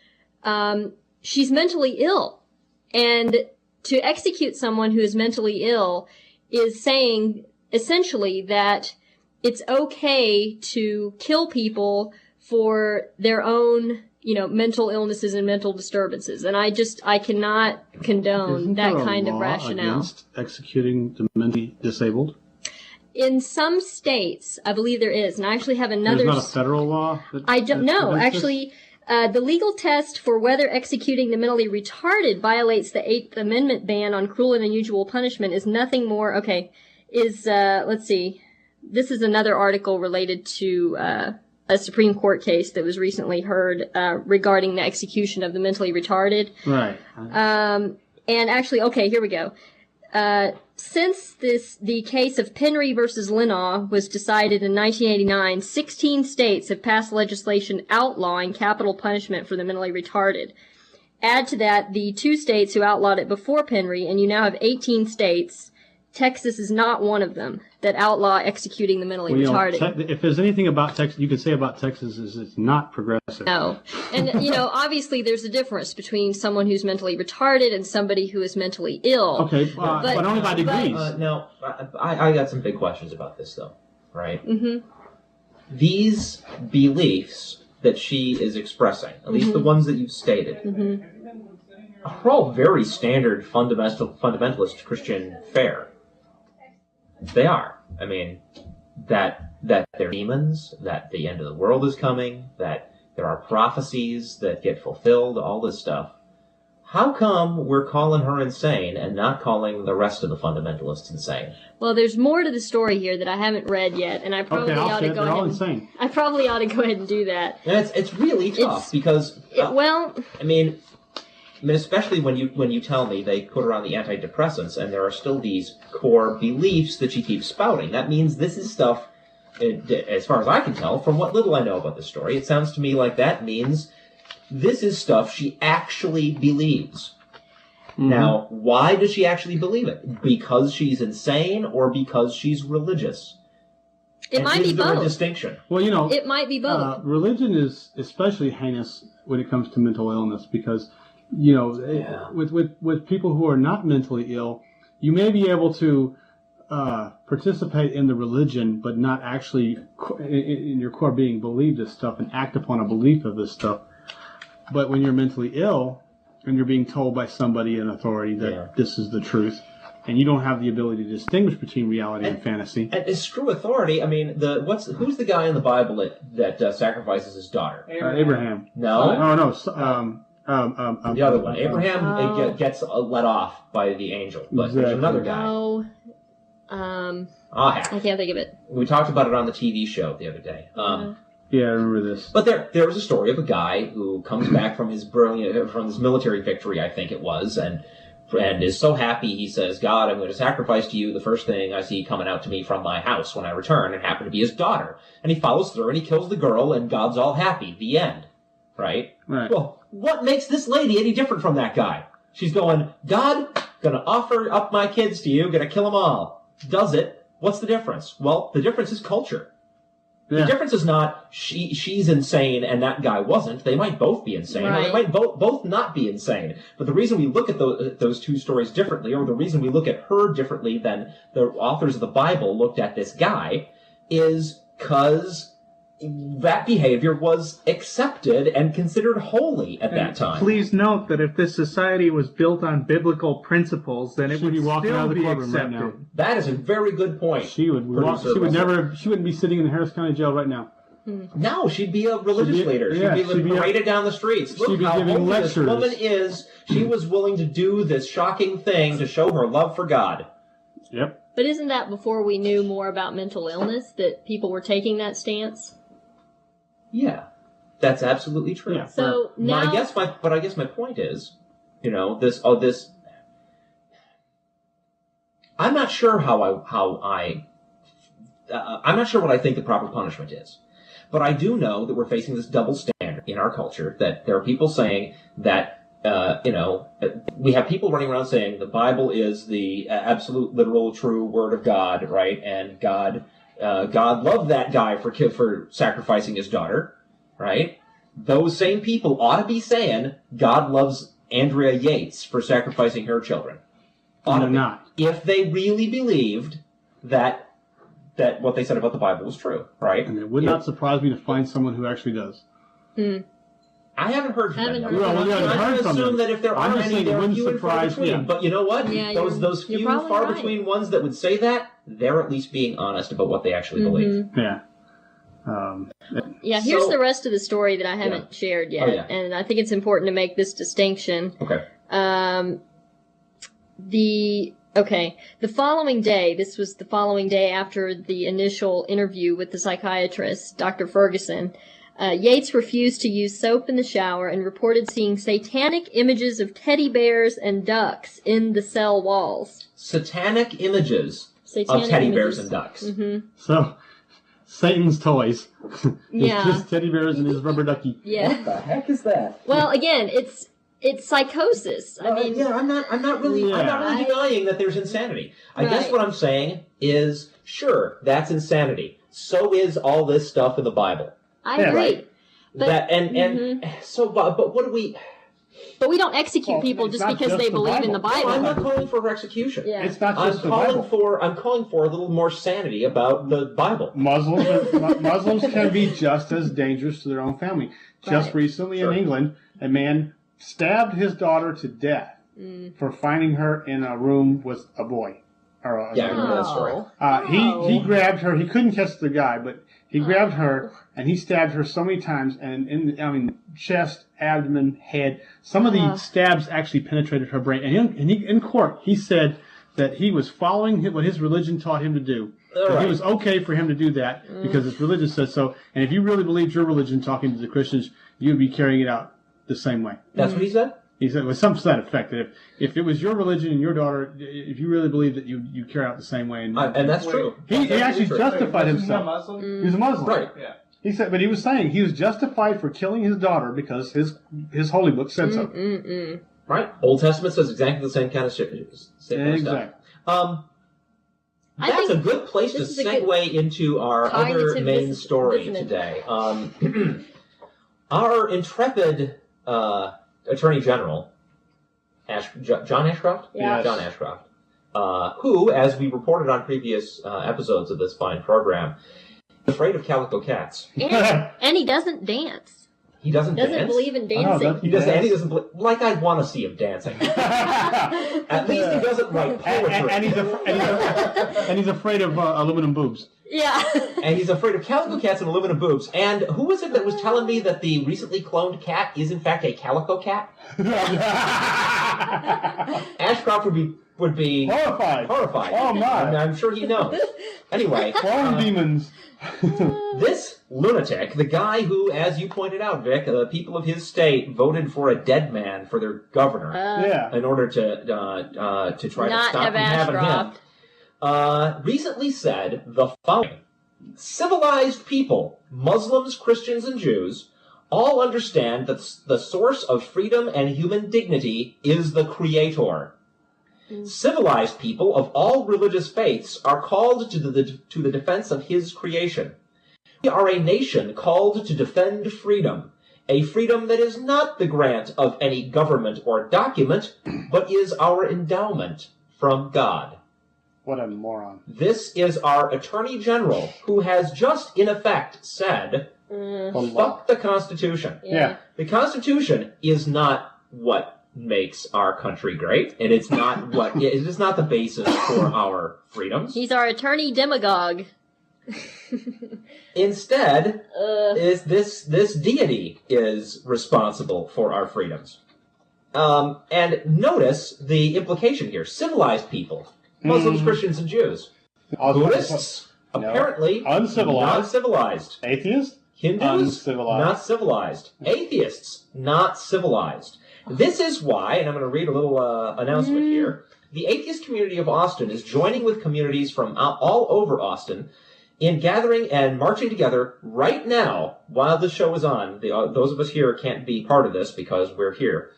she's mentally ill. And to execute someone who is mentally ill is saying essentially that it's okay to kill people for their own, mental illnesses and mental disturbances. And I cannot condone that kind of rationale. Against executing the mentally disabled? In some states, I believe there is, and I actually have another. There's not a federal law? I don't know. Actually, the legal test for whether executing the mentally retarded violates the 8th Amendment ban on cruel and unusual punishment is nothing more. Okay, let's see. This is another article related to a Supreme Court case that was recently heard regarding the execution of the mentally retarded. Right. And actually, okay, here we go. Since the case of Penry versus Linnaw was decided in 1989, 16 states have passed legislation outlawing capital punishment for the mentally retarded. Add to that the 2 states who outlawed it before Penry, and you now have 18 states. Texas is not one of them that outlaw executing the mentally retarded. If there's anything about Texas you could say about Texas is it's not progressive. No. And, obviously there's a difference between someone who's mentally retarded and somebody who is mentally ill. Okay, but only by degrees. Now, I got some big questions about this, though, right? Mm-hmm. These beliefs that she is expressing, at least the ones that you've stated, are all very standard fundamentalist Christian fare. They are. I mean, that they're demons, that the end of the world is coming, that there are prophecies that get fulfilled, all this stuff. How come we're calling her insane and not calling the rest of the fundamentalists insane? Well, there's more to the story here that I haven't read yet, and I probably ought to go ahead. Insane. I probably ought to go ahead and do that. And it's really tough because especially when you tell me they put her on the antidepressants and there are still these core beliefs that she keeps spouting. That means this is stuff, as far as I can tell, from what little I know about the story, it sounds to me like that means this is stuff she actually believes. Now, why does she actually believe it? Because she's insane or because she's religious? It might be both. Is there a distinction? Well, it might be both. Religion is especially heinous when it comes to mental illness because with people who are not mentally ill, you may be able to participate in the religion, but not actually in your core being believe this stuff and act upon a belief of this stuff. But when you're mentally ill and you're being told by somebody in authority that this is the truth, and you don't have the ability to distinguish between reality and fantasy. And screw authority. I mean, who's the guy in the Bible that sacrifices his daughter? Abraham. No. The other one. Abraham gets let off by the angel, but there's another guy. Oh, I can't think of it. We talked about it on the TV show the other day. Yeah, I remember this. But there was a story of a guy who comes back from his military victory, I think it was, and is so happy he says, God, I'm going to sacrifice to you the first thing I see coming out to me from my house when I return, and happened to be his daughter. And he follows through and he kills the girl, and God's all happy. The end. Right? Well, what makes this lady any different from that guy? She's going, God, gonna offer up my kids to you, gonna kill them all. Does it? What's the difference? Well, the difference is culture. The difference is not she's insane and that guy wasn't. They might both be insane. Right. Or they might both not be insane. But the reason we look at those two stories differently, or the reason we look at her differently than the authors of the Bible looked at this guy, is because that behavior was accepted and considered holy at that time. Please note that if this society was built on biblical principles, then it would still be accepted. Right now. That is a very good point. She wouldn't be sitting in the Harris County Jail right now. No, she'd be a religious leader. She'd be paraded down the streets. Look how holy this woman is. She was willing to do this shocking thing to show her love for God. Yep. But isn't that before we knew more about mental illness that people were taking that stance? Yeah, that's absolutely true. Yeah. So now, I guess my point is, this. I'm not sure I'm not sure what I think the proper punishment is, but I do know that we're facing this double standard in our culture. That there are people saying that we have people running around saying the Bible is the absolute, literal, true word of God, right? And God loved that guy for sacrificing his daughter, right? Those same people ought to be saying God loves Andrea Yates for sacrificing her children. Ought to not. If they really believed that what they said about the Bible was true, right? And it would not surprise me to find someone who actually does. I haven't heard from them. I'm going to assume that if there are any, they're few and far between. Yeah. But you know what? Yeah, those few far between ones that would say that, they're at least being honest about what they actually believe. Yeah. Here's the rest of the story that I haven't shared yet, and I think it's important to make this distinction. Okay. The following day, this was the following day after the initial interview with the psychiatrist, Dr. Ferguson, Yates refused to use soap in the shower and reported seeing satanic images of teddy bears and ducks in the cell walls. Satanic images of teddy bears and ducks. Mm-hmm. So, Satan's toys. Yeah. His teddy bears and his rubber ducky. Yeah. What the heck is that? Well, again, it's psychosis. I mean, I'm not really denying that there's insanity. I guess Right. what I'm saying is, sure, that's insanity. So is all this stuff in the Bible. I agree. Right? But, But what do we? but we don't execute people it's just not because just they the believe in the Bible. Bible. I'm not calling for execution. Yeah. It's not I'm just the Bible. calling for a little more sanity about the Bible. Muslims can be just as dangerous to their own family. Just Right. recently Sure. in England, a man stabbed his daughter to death for finding her in a room with a boy. Or Yeah, I remember that story. He grabbed her. He couldn't catch the guy, but he grabbed her and he stabbed her so many times, and chest, abdomen, head. Some of the stabs actually penetrated her brain. And he in court he said that he was following what his religion taught him to do. That Right. it was okay for him to do that because his religion said so. And if you really believed your religion, talking to the Christians, you'd be carrying it out the same way. That's what he said? He said, with some to that effect, that if it was your religion and your daughter, if you really believe that you carry out the same way. And that's true. He actually justified himself. Muslim? He was a Muslim. Right. Yeah. He said, but he was saying he was justified for killing his daughter because his holy book said so. Right. Old Testament says exactly the same kind of shit. Same kind of stuff. Exactly. I That's a think good place to this is a good segue into our other cognitive main story dissonance. today. Our intrepid Attorney General, John Ashcroft? Yeah. John Ashcroft. Who, as we reported on previous episodes of this fine program, is afraid of calico cats. and he doesn't dance. He doesn't Doesn't believe in dancing. He doesn't. And he doesn't. Like I'd want to see him dancing. At least he doesn't write poetry. And he's afraid of aluminum boobs. Yeah. And he's afraid of calico cats and aluminum boobs. And who was it that was telling me that the recently cloned cat is in fact a calico cat? Ashcroft would be Horrified. Oh my! I'm sure he knows. Anyway, Clone demons. this lunatic, the guy who, as you pointed out, Vic, the people of his state voted for a dead man for their governor Yeah. in order to try to Not stop have from having Ashcroft. him, recently said the following: civilized people, Muslims, Christians, and Jews, all understand that the source of freedom and human dignity is the Creator. Civilized people of all religious faiths are called to the defense of His creation. We are a nation called to defend freedom, a freedom that is not the grant of any government or document, but is our endowment from God. What a moron. This is our Attorney General, who has just, in effect, said, fuck the Constitution. Yeah. The Constitution is not what makes our country great, and it's not it is not the basis for our freedoms. He's our attorney demagogue. Instead, is this deity is responsible for our freedoms. And notice the implication here. Civilized people, Muslims, Christians, and Jews. Buddhists, apparently Uncivilized. not civilized. Atheist? Hindus, Uncivilized. not civilized. Atheists, not civilized. This is why, and I'm going to read a little announcement here, the Atheist Community of Austin is joining with communities from all over Austin in gathering and marching together right now while the show is on. Those of us here can't be part of this because we're here.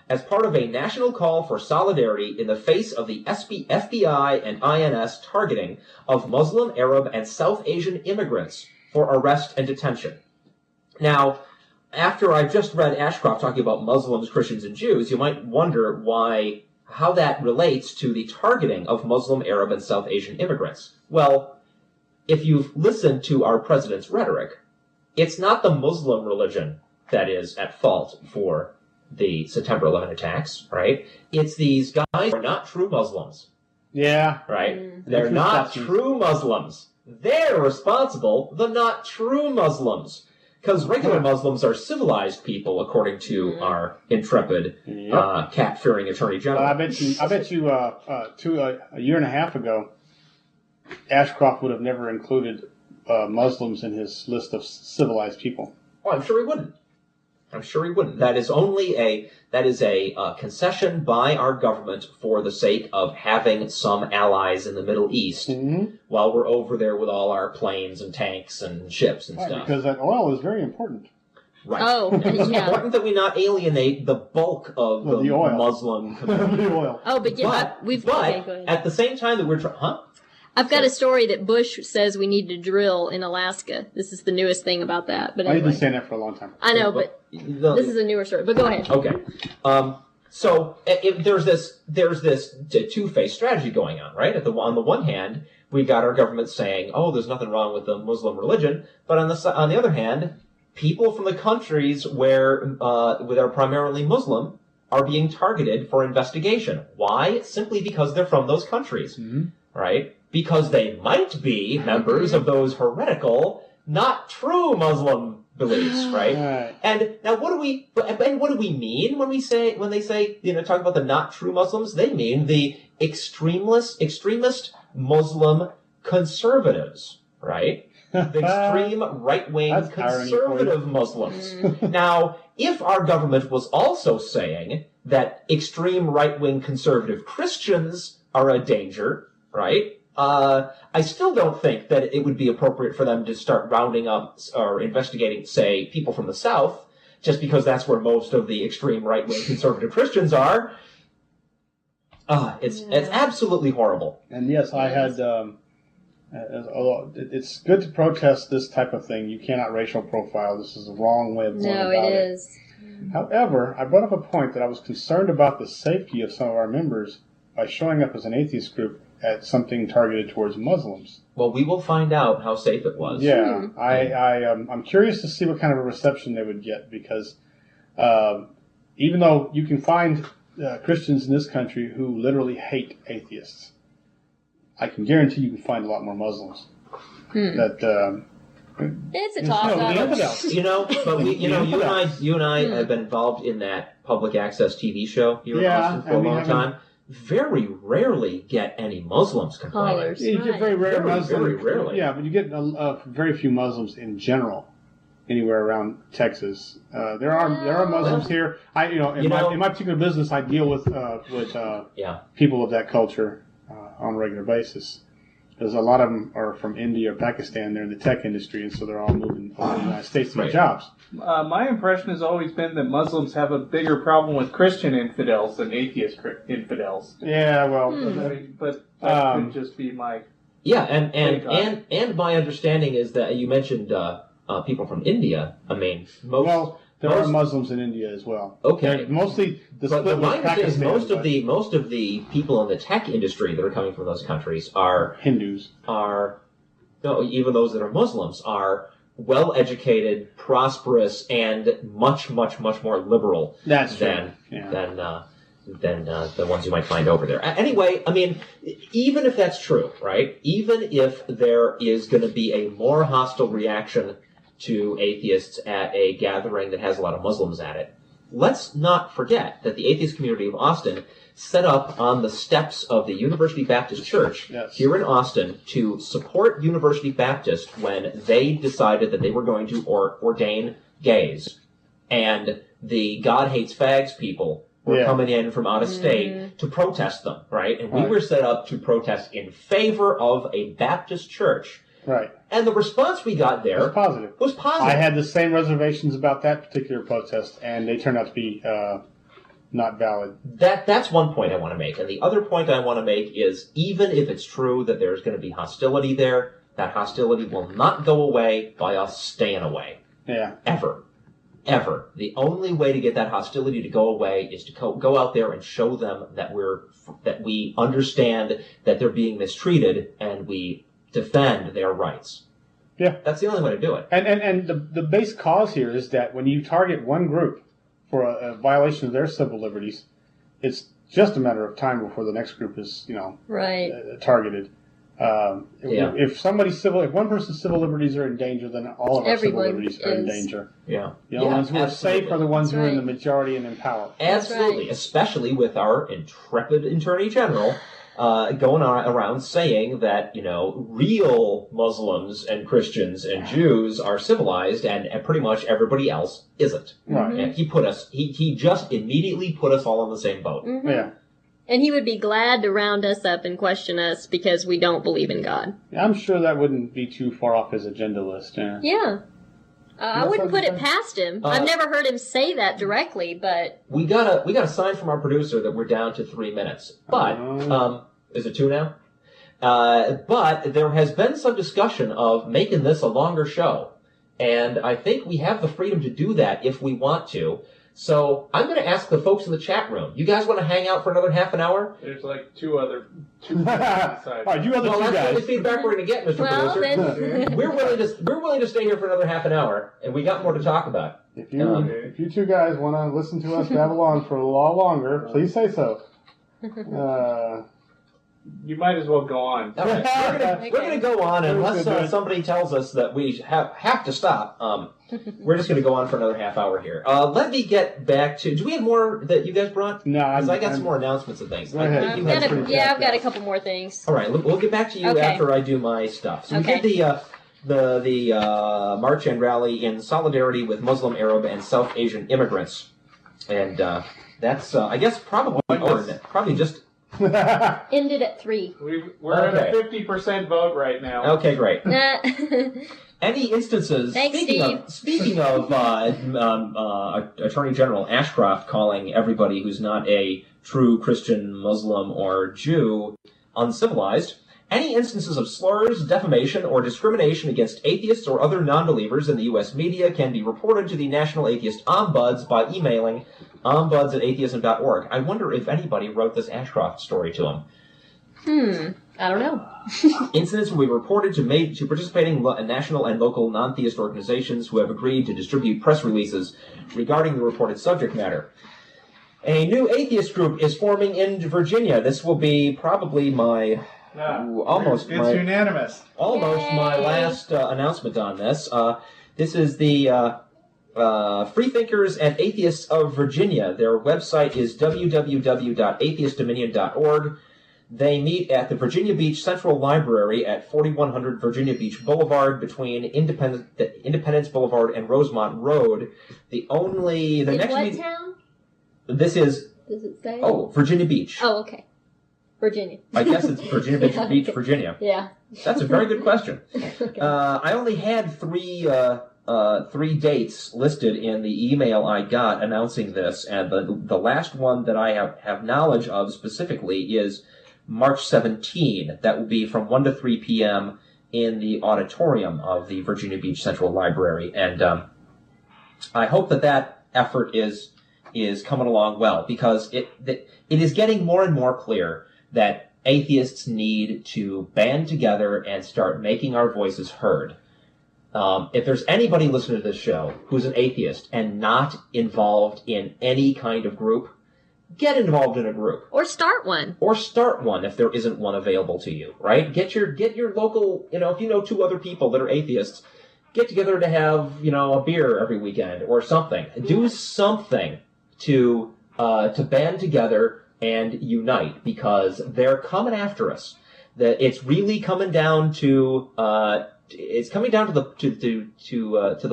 As part of a national call for solidarity in the face of the FBI and INS targeting of Muslim, Arab, and South Asian immigrants for arrest and detention. Now, after I've just read Ashcroft talking about Muslims, Christians, and Jews, you might wonder how that relates to the targeting of Muslim, Arab, and South Asian immigrants. Well, if you've listened to our president's rhetoric, it's not the Muslim religion that is at fault for the September 11 attacks, right? It's these guys who are not true Muslims, Yeah. right? They're not true Muslims. They're responsible, the not true Muslims. Because regular Muslims are civilized people, according to our intrepid, cat-fearing Attorney General. I bet you, a year and a half ago, Ashcroft would have never included Muslims in his list of civilized people. Oh, I'm sure he wouldn't. I'm sure he wouldn't. That is a concession by our government for the sake of having some allies in the Middle East while we're over there with all our planes and tanks and ships and stuff. Because that oil is very important. Right. Oh, It's yeah. important that we not alienate the bulk of the oil. Muslim community. The oil. Oh, but yeah, okay, go ahead. At the same time that we're trying... I've got a story that Bush says we need to drill in Alaska. This is the newest thing about that. But I've anyway. been saying that for a long time. I know, but this is a newer story. But go ahead. Okay. So there's this two-phase strategy going on, right? On the one hand, we got our government saying, "Oh, there's nothing wrong with the Muslim religion," but on the other hand, people from the countries where are primarily Muslim are being targeted for investigation. Why? Simply because they're from those countries, right? Because they might be members of those heretical, not true Muslim beliefs, right? And now, what do we mean when they say, talk about the not true Muslims? They mean the extremist Muslim conservatives, right? The extreme right-wing conservative Muslims. Now, if our government was also saying that extreme right-wing conservative Christians are a danger, right? I still don't think that it would be appropriate for them to start rounding up or investigating, say, people from the South, just because that's where most of the extreme right-wing conservative Christians are. It's absolutely horrible. And yes, I had... although it's good to protest this type of thing. You cannot racial profile. This is the wrong way of going about it. No, it is. However, I brought up a point that I was concerned about the safety of some of our members by showing up as an atheist group at something targeted towards Muslims. Well, we will find out how safe it was. Yeah, I'm curious to see what kind of a reception they would get, because even though you can find Christians in this country who literally hate atheists, I can guarantee you can find a lot more Muslims that. It's a toss-up. You and I have been involved in that public access TV show here in Austin for a long time. Very rarely get any Muslims complaining. Callers, You get very rare Muslims. Very rarely. Yeah, but you get very few Muslims in general anywhere around Texas. There are Muslims here. In my particular business, I deal with people of that culture on a regular basis. Because a lot of them are from India or Pakistan. They're in the tech industry, and so they're all moving over to the United States to get jobs. My impression has always been that Muslims have a bigger problem with Christian infidels than atheist infidels. Yeah, well, but that could just be my... Yeah, and my understanding is that you mentioned people from India. I mean, there are Muslims in India as well. Okay, they're mostly the but split my with understanding is Pakistan. most of the people in the tech industry that are coming from those countries are Hindus. Even those that are Muslims are well-educated, prosperous, and much more liberal than the ones you might find over there. Anyway, I mean, even if that's true, right? Even if there is going to be a more hostile reaction to atheists at a gathering that has a lot of Muslims at it, let's not forget that the Atheist Community of Austin set up on the steps of the University Baptist Church here in Austin to support University Baptist when they decided that they were going to ordain gays. And the God Hates Fags people were coming in from out of state to protest them, right? And we were set up to protest in favor of a Baptist church. Right. And the response we got there was positive. I had the same reservations about that particular protest, and they turned out to be not valid. That's one point I want to make. And the other point I want to make is, even if it's true that there's going to be hostility there, that hostility will not go away by us staying away. Yeah. Ever. The only way to get that hostility to go away is to go out there and show them that we understand that they're being mistreated and we defend their rights. Yeah. That's the only way to do it. And the base cause here is that when you target one group for a violation of their civil liberties, it's just a matter of time before the next group is, targeted. If one person's civil liberties are in danger, then all of our civil liberties are in danger. Yeah. The ones who are safe are the ones who are in the majority and in power. Absolutely, especially with our intrepid Attorney General, going around saying that, real Muslims and Christians and Jews are civilized and pretty much everybody else isn't. Right. And he just immediately put us all on the same boat. Mm-hmm. Yeah. And he would be glad to round us up and question us because we don't believe in God. I'm sure that wouldn't be too far off his agenda list. Yeah. Yeah. I wouldn't put it past him. I've never heard him say that directly, but... We got a sign from our producer that we're down to 3 minutes. But, is it 2 now? But there has been some discussion of making this a longer show. And I think we have the freedom to do that if we want to. So I'm going to ask the folks in the chat room. You guys want to hang out for another half an hour? There's like two inside. All right, you other Well, two that's the guys. only feedback we're going to get, Mr. Well, Producer. then... We're willing to stay here for another half an hour, and we got more to talk about. If you two guys want to listen to us babble on for a lot longer, please say so. You might as well go on. All right. We're going to go on unless somebody tells us that we have to stop. We're just going to go on for another half hour here. Let me get back to... Do we have more that you guys brought? No, Because I got some more announcements and things. Go ahead. I think you had some- I've got a couple more things. All right, we'll get back to you Okay. after I do my stuff. So Okay. we did the march and rally in solidarity with Muslim, Arab, and South Asian immigrants, and that's I guess probably just Ended at 3. We're at a 50% vote right now. okay. Great. Nah. Any instances? Thanks, speaking of Attorney General Ashcroft calling everybody who's not a true Christian, Muslim, or Jew uncivilized. Any instances of slurs, defamation, or discrimination against atheists or other non-believers in the U.S. media can be reported to the National Atheist Ombuds by emailing ombuds@atheism.org. I wonder if anybody wrote this Ashcroft story to him. I don't know. Incidents will be reported to participating national and local non-theist organizations who have agreed to distribute press releases regarding the reported subject matter. A new atheist group is forming in Virginia. This will be probably my... It's unanimous. Almost Yay. my last announcement on this. This is the Freethinkers and Atheists of Virginia. Their website is www.atheistdominion.org. They meet at the Virginia Beach Central Library at 4100 Virginia Beach Boulevard between Independence Boulevard and Rosemont Road. In next what meeting. town? This is Does it say? Virginia Beach. Oh, okay. Virginia. I guess it's Virginia Beach, Okay. Virginia. Yeah. That's a very good question. Okay. I only had three dates listed in the email I got announcing this, and the last one that I have knowledge of specifically is March 17. That will be from 1 to 3 p.m. in the auditorium of the Virginia Beach Central Library, and I hope that effort is coming along well, because it is getting more and more clear that atheists need to band together and start making our voices heard. If there's anybody listening to this show who's an atheist and not involved in any kind of group, get involved in a group. Or start one. Or start one if there isn't one available to you, right? Get your local, if you know 2 other people that are atheists, get together to have, a beer every weekend or something. Do something to band together and unite, because they're coming after us. That it's really coming down to the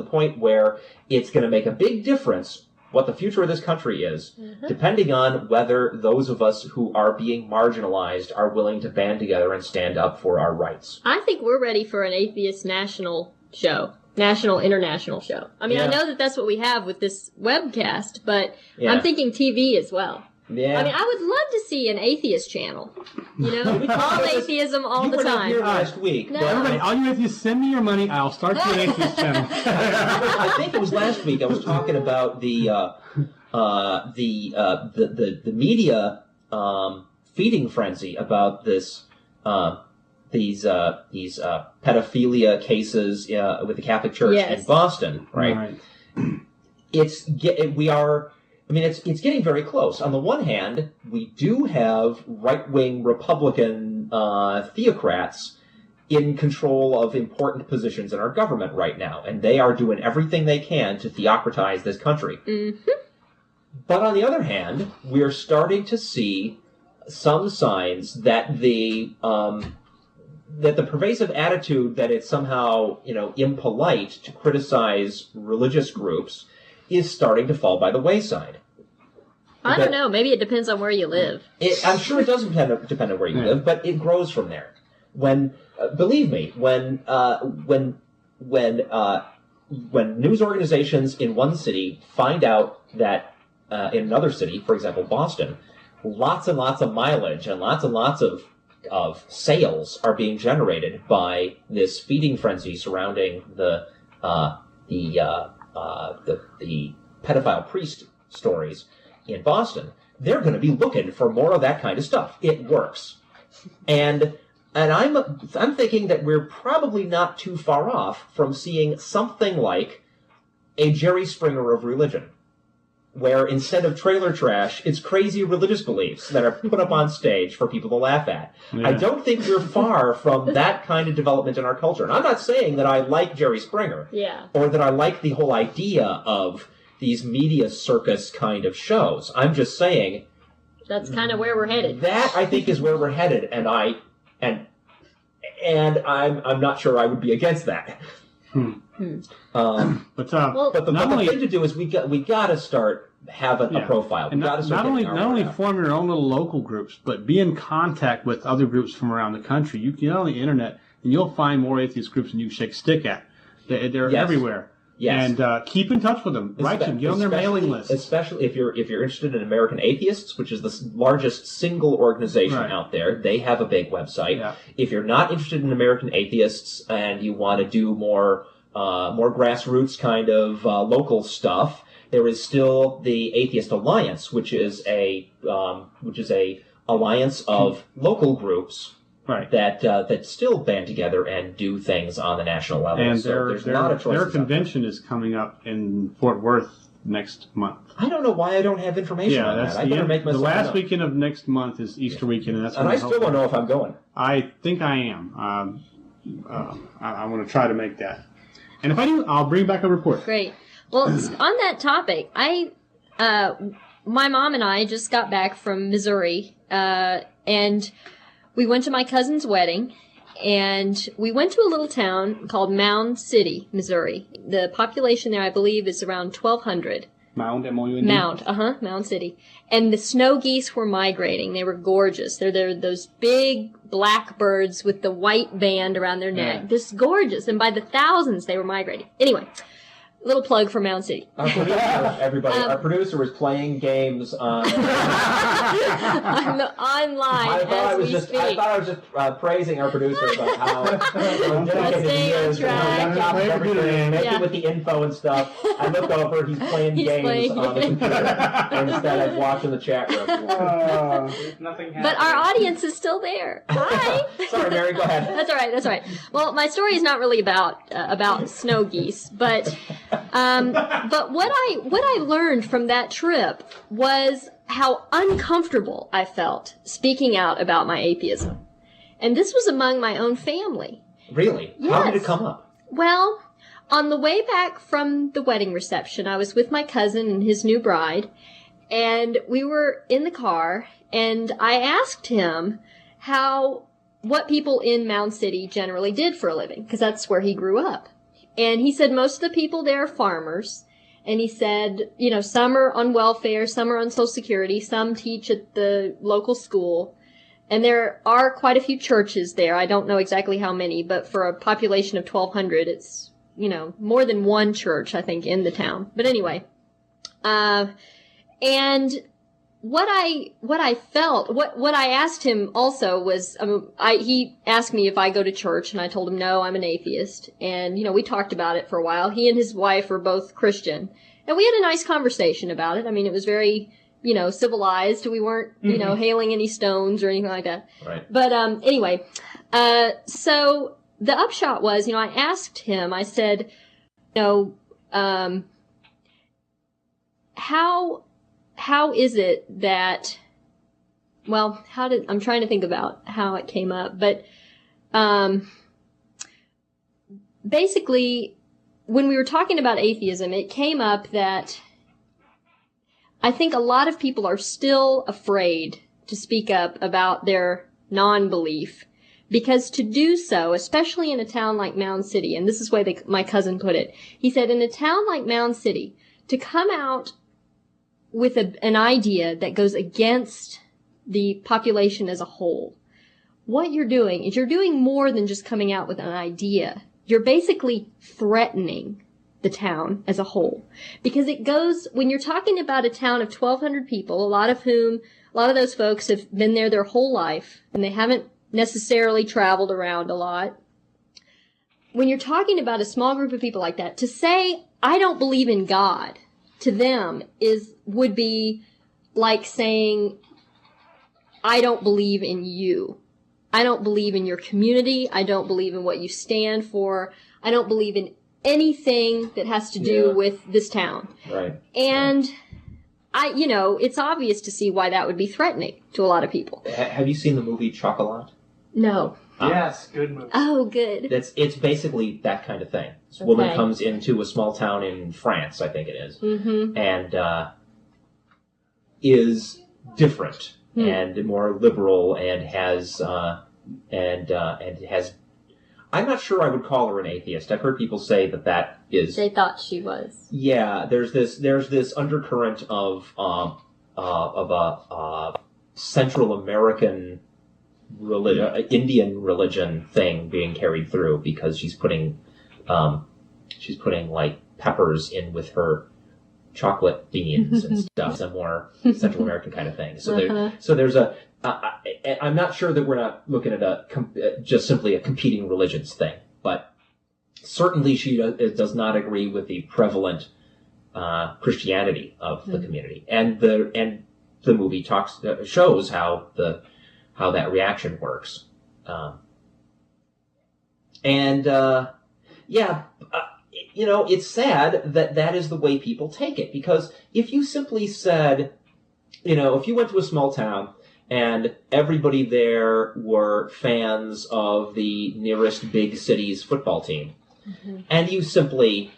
point where it's going to make a big difference what the future of this country is, depending on whether those of us who are being marginalized are willing to band together and stand up for our rights. I think we're ready for an atheist national show. National, international show. I mean, Yeah. I know that that's what we have with this webcast, but Yeah. I'm thinking TV as well. Yeah. I mean, I would love to see an atheist channel. All atheism all you the were not time. here last week. No. but- Everybody, all you atheists, send me your money. I'll start you an atheist channel. I think it was last week. I was talking about the media feeding frenzy about these pedophilia cases with the Catholic Church Yes. in Boston, right? It's getting very close. On the one hand, we do have right-wing Republican theocrats in control of important positions in our government right now, and they are doing everything they can to theocratize this country. Mm-hmm. But on the other hand, we're starting to see some signs that the pervasive attitude that it's somehow, impolite to criticize religious groups is starting to fall by the wayside. I don't know. Maybe it depends on where you live. I'm sure it does depend on where you live, but it grows from there. Believe me, when news organizations in one city find out that in another city, for example, Boston, lots and lots of mileage and lots of sales are being generated by this feeding frenzy surrounding the pedophile priest stories in Boston, they're going to be looking for more of that kind of stuff. It works, and I'm thinking that we're probably not too far off from seeing something like a Jerry Springer of religion, where instead of trailer trash, it's crazy religious beliefs that are put up on stage for people to laugh at. Yeah. I don't think we're far from that kind of development in our culture. And I'm not saying that I like Jerry Springer, or that I like the whole idea of these media circus kind of shows. I'm just saying that's kind of where we're headed. That, I think, is where we're headed, and I'm not sure I would be against that. But the thing to do is we got to start having a profile. And not only form your own little local groups, but be in contact with other groups from around the country. You get on the internet, and you'll find more atheist groups than you shake a stick at. They're everywhere. Yes. And keep in touch with them. Write them. Get on their mailing list. Especially if you're interested in American Atheists, which is the largest single organization out there. They have a big website. Yeah. If you're not interested in American Atheists and you want to do more grassroots kind of local stuff, there is still the Atheist Alliance, which is a alliance of local groups. Right. That still band together and do things on the national level. And their convention is coming up in Fort Worth next month. I don't know why I don't have information on that. The last weekend of next month is Easter weekend, and that's. And I still don't know if I'm going. I think I am. I want to try to make that, and if I do, I'll bring back a report. Great. Well, on that topic, my mom and I just got back from Missouri, and we went to my cousin's wedding, and we went to a little town called Mound City, Missouri. The population there, I believe, is around 1,200. Mound, M-O-U-N-D? Mound City. And the snow geese were migrating. They were gorgeous. They're those big black birds with the white band around their neck. Yeah. Just gorgeous. And by the thousands, they were migrating. Anyway. Little plug for Mound City. Our producer was playing games on online I thought I was just praising our producer about how dedicated he is, making with the info and stuff. I looked over, he's playing games on the computer instead of watching the chat room. Nothing happened. But our audience is still there. Hi. Sorry, Mary, go ahead. That's all right. Well, my story is not really about snow geese, but what I learned from that trip was how uncomfortable I felt speaking out about my atheism. And this was among my own family. Really? Yes. How did it come up? Well, on the way back from the wedding reception, I was with my cousin and his new bride, and we were in the car, and I asked him what people in Mound City generally did for a living, because that's where he grew up. And he said most of the people there are farmers. And he said, some are on welfare, some are on Social Security, some teach at the local school. And there are quite a few churches there. I don't know exactly how many, but for a population of 1,200, it's, more than one church, I think, in the town. But anyway, and what I felt, what I asked him also was, he asked me if I go to church, and I told him no, I'm an atheist. And, we talked about it for a while. He and his wife are both Christian. And we had a nice conversation about it. I mean, it was very, civilized. We weren't, hailing any stones or anything like that. Right. But, anyway, so the upshot was, I asked him, I said, how is it that, I'm trying to think about how it came up, but, basically, when we were talking about atheism, it came up that I think a lot of people are still afraid to speak up about their non-belief. Because to do so, especially in a town like Mound City, and this is the way my cousin put it, he said, in a town like Mound City, to come out with an idea that goes against the population as a whole, what you're doing is you're doing more than just coming out with an idea. You're basically threatening the town as a whole. Because it goes, when you're talking about a town of 1,200 people, a lot of those folks have been there their whole life, and they haven't necessarily traveled around a lot. When you're talking about a small group of people like that, to say, I don't believe in God, to them would be like saying, I don't believe in you. I don't believe in your community. I don't believe in what you stand for. I don't believe in anything that has to do with this town. Right. And it's obvious to see why that would be threatening to a lot of people. Have you seen the movie Chocolat? No. Yes, good movie. Oh, good. It's basically that kind of thing. This woman comes into a small town in France, I think it is, and is different and more liberal and has I'm not sure I would call her an atheist. I've heard people say that is. They thought she was. Yeah, there's this undercurrent of a Central American Indian religion thing being carried through because she's putting like peppers in with her chocolate beans and stuff. It's a more Central American kind of thing. So there's a. I'm not sure that we're not looking at just simply a competing religions thing, but certainly she does not agree with the prevalent Christianity of the community, and the movie shows how that reaction works, it's sad that is the way people take it, because if you simply said, if you went to a small town and everybody there were fans of the nearest big city's football team, and you simply,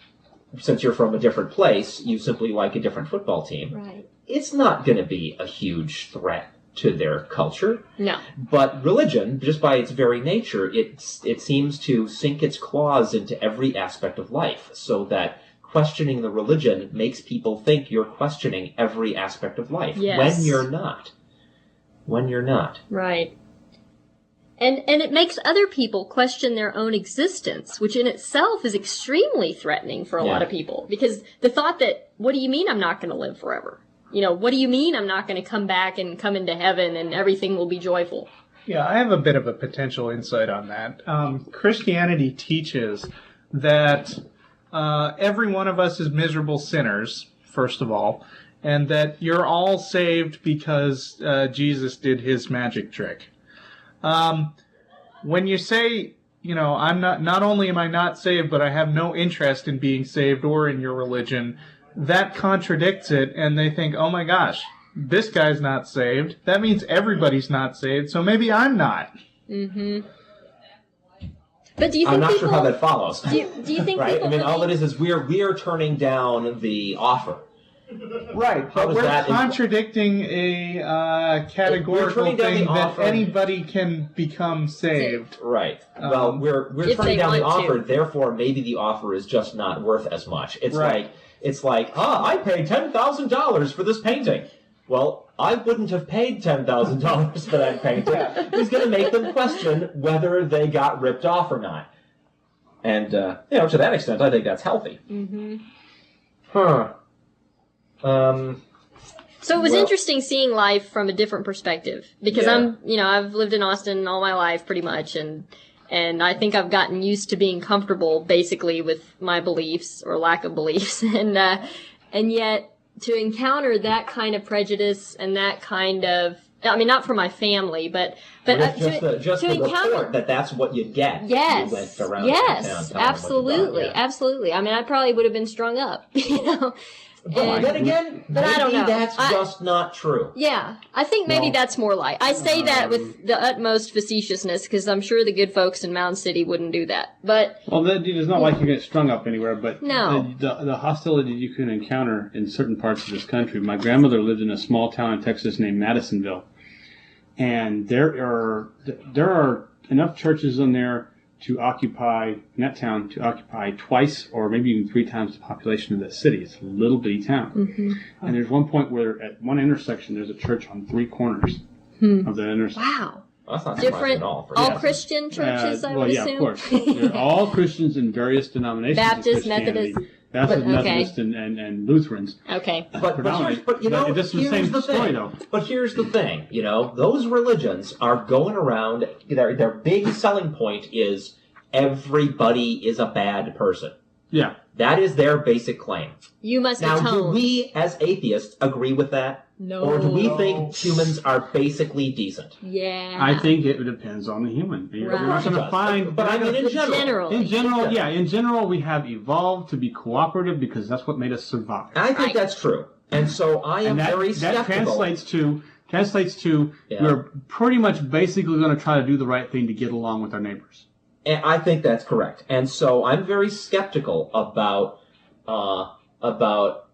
since you're from a different place, you simply like a different football team, right, it's not going to be a huge threat to their culture. No. But religion, just by its very nature, it seems to sink its claws into every aspect of life, so that questioning the religion makes people think you're questioning every aspect of life, when you're not. Right. And it makes other people question their own existence, which in itself is extremely threatening for a lot of people. Because the thought that, what do you mean I'm not going to live forever? What do you mean I'm not going to come back and come into heaven and everything will be joyful? Yeah, I have a bit of a potential insight on that. Christianity teaches that every one of us is miserable sinners, first of all, and that you're all saved because Jesus did his magic trick. When you say, I'm not only am I not saved, but I have no interest in being saved or in your religion, that contradicts it, and they think, oh my gosh, this guy's not saved. That means everybody's not saved, so maybe I'm not. Mm-hmm. But do you think I'm not sure how that follows. Do you think right? people I mean, all it is we are turning down the offer. Right, but we're contradicting a categorical thing that anybody can become saved. Right. Well, we're turning down the offer, therefore maybe the offer is just not worth as much. It's like, I paid $10,000 for this painting. Well, I wouldn't have paid $10,000 for that painting. It's going to make them question whether they got ripped off or not. And, to that extent, I think that's healthy. Mm-hmm. So it was interesting seeing life from a different perspective, because I've lived in Austin all my life pretty much, and I think I've gotten used to being comfortable basically with my beliefs or lack of beliefs, and yet to encounter that kind of prejudice and that kind of, I mean, not for my family, but just the report that's what you get. Yes, you went around yes, absolutely, absolutely. I mean, I probably would have been strung up, But then again, but I don't know. That's just not true. Yeah, I think maybe that's more like. I say that with the utmost facetiousness, because I'm sure the good folks in Mound City wouldn't do that. But it's not like you get strung up anywhere. But no, the hostility you can encounter in certain parts of this country. My grandmother lived in a small town in Texas named Madisonville, and there are enough churches in there to occupy in that town twice or maybe even 3 times the population of that city. It's a little bitty town, and there's one point where at one intersection there's a church on 3 corners of the intersection. Wow. Well, that's not Different, surprising at all. all Christian churches, I would assume? Of course. They're all Christians in various denominations. Baptist, of Christianity. Methodist. Baptist, Okay. Methodist, and Lutherans. Okay. But you know, it's the here's same the story, thing. though. But here's the thing, you know, those religions are going around. Their big selling point is everybody is a bad person. Yeah. That is their basic claim. You must Now, atone. do we as atheists agree with that? No. Or do we think humans are basically decent? Yeah. I think it depends on the human. You're Right. not going to find. But I mean, in general. Generally. In general, we have evolved to be cooperative because that's what made us survive. I think that's true. And so I am And very that skeptical. translates to Yeah. we're pretty much basically going to try to do the right thing to get along with our neighbors. And I think that's correct. And so I'm very skeptical about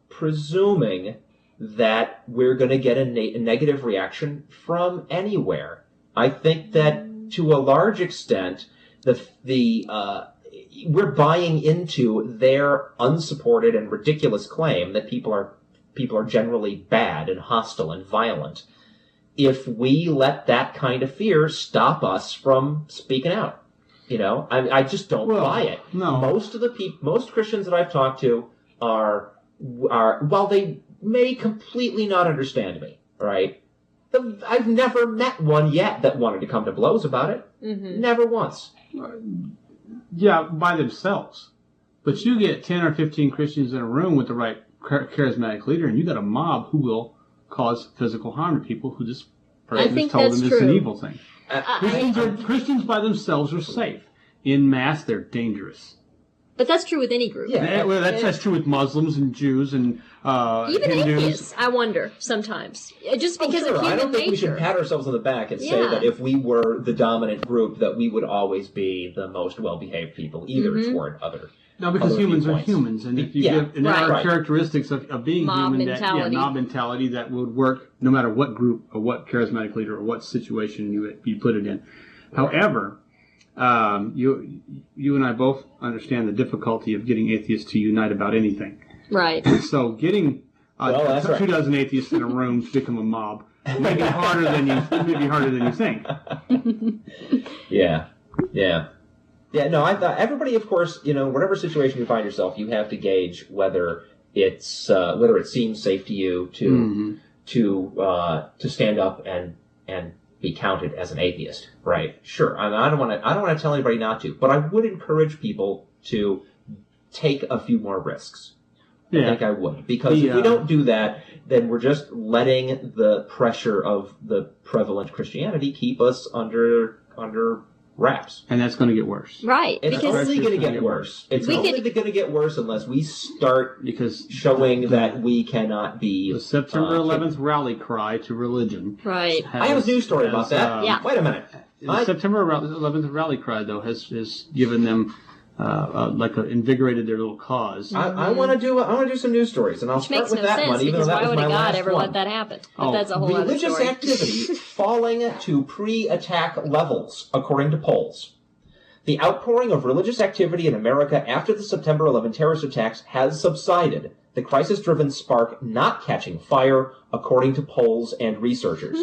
presuming that we're going to get a negative reaction from anywhere. I think that to a large extent, we're buying into their unsupported and ridiculous claim that people are generally bad and hostile and violent. If we let that kind of fear stop us from speaking out. You know, I just don't buy it. No. Most Christians that I've talked to are while they may completely not understand me, right? I've never met one yet that wanted to come to blows about it. Mm-hmm. Never once. Yeah, by themselves. But you get 10 or 15 Christians in a room with the right charismatic leader, and you got a mob who will cause physical harm to people who this person has told them it's an evil thing. Christians by themselves are safe. In mass, they're dangerous. But that's true with any group. Yeah. Well, that's true with Muslims and Jews and Even Hindus. atheists, I wonder sometimes. Just because sure. of human I don't think we should nature. pat ourselves on the back and say Yeah. that if we were the dominant group, that we would always be the most well-behaved people, either toward other. No, because other humans are viewpoints. humans, and if you Yeah, give, and there are right. characteristics of being Mob human, mentality. mob mentality that would work no matter what group or what charismatic leader or what situation you put it in. However, you and I both understand the difficulty of getting atheists to unite about anything. Right. So getting that's right. 2 dozen atheists in a room to become a mob may be harder than you think. Yeah. No, I thought everybody, of course, whatever situation you find yourself, you have to gauge whether it seems safe to you to stand up and be counted as an atheist, right? Sure, I don't want to tell anybody not to, but I would encourage people to take a few more risks. I think I would, because if we don't do that, then we're just letting the pressure of the prevalent Christianity keep us under wraps. And that's going to get worse. Right. It's Because only going to get worse. It's only going to get worse unless we start showing that we cannot be... The September 11th rally cry to religion. Right. I have a news story about that. Yeah. Wait a minute. The September 11th rally cry, though, has given them... invigorated their little cause. I want to do some news stories, and I'll Which start makes with no that sense, one, even because though that why was would my a God last ever one. let that happen? But that's a whole other Religious story. activity falling to pre-attack levels, according to polls. The outpouring of religious activity in America after the September 11 terrorist attacks has subsided, the crisis-driven spark not catching fire, according to polls and researchers.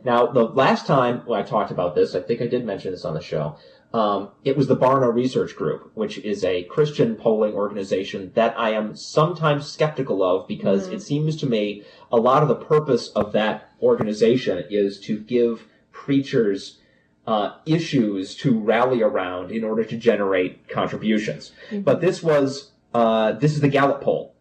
Now, the last time I talked about this, I think I did mention this on the show, it was the Barna Research Group, which is a Christian polling organization that I am sometimes skeptical of because it seems to me a lot of the purpose of that organization is to give preachers issues to rally around in order to generate contributions. But this is the Gallup poll,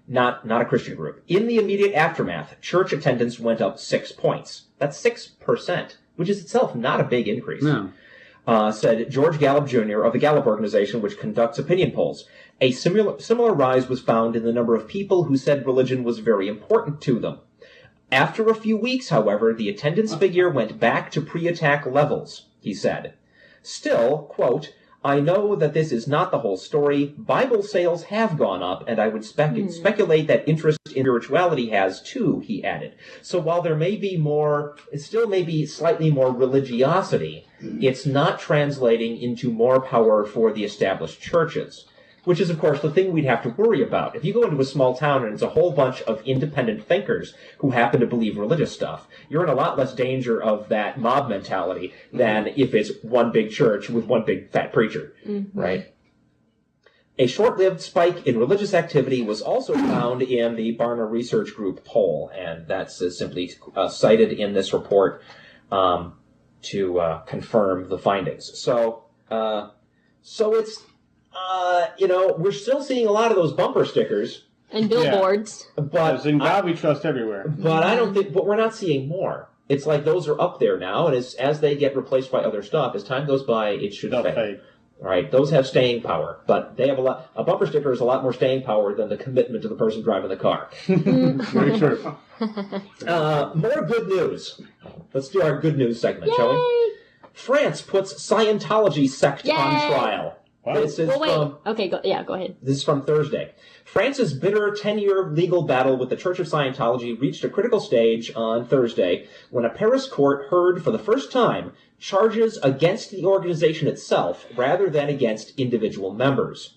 not a Christian group. In the immediate aftermath, church attendance went up 6 points. That's 6%, which is itself not a big increase. No. Said George Gallup Jr. of the Gallup organization, which conducts opinion polls. A similar rise was found in the number of people who said religion was very important to them. After a few weeks, however, the attendance figure went back to pre-attack levels, he said. Still, quote, I know that this is not the whole story. Bible sales have gone up, and I would speculate that interest in spirituality has too, he added. So while there may be more, it still may be slightly more religiosity, it's not translating into more power for the established churches. Which is, of course, the thing we'd have to worry about. If you go into a small town and it's a whole bunch of independent thinkers who happen to believe religious stuff, you're in a lot less danger of that mob mentality than if it's one big church with one big fat preacher, right? A short-lived spike in religious activity was also found in the Barna Research Group poll, and that's simply cited in this report to confirm the findings. So it's... we're still seeing a lot of those bumper stickers and billboards. But in God we trust everywhere. But I don't think. But we're not seeing more. It's like those are up there now, and as they get replaced by other stuff, as time goes by, it should fade. All right, those have staying power, but they have a bumper sticker is a lot more staying power than the commitment to the person driving the car. Very true. More good news. Let's do our good news segment, shall we? France puts Scientology sect on trial. This is go ahead. This is from Thursday. France's bitter 10-year legal battle with the Church of Scientology reached a critical stage on Thursday when a Paris court heard for the first time charges against the organization itself rather than against individual members.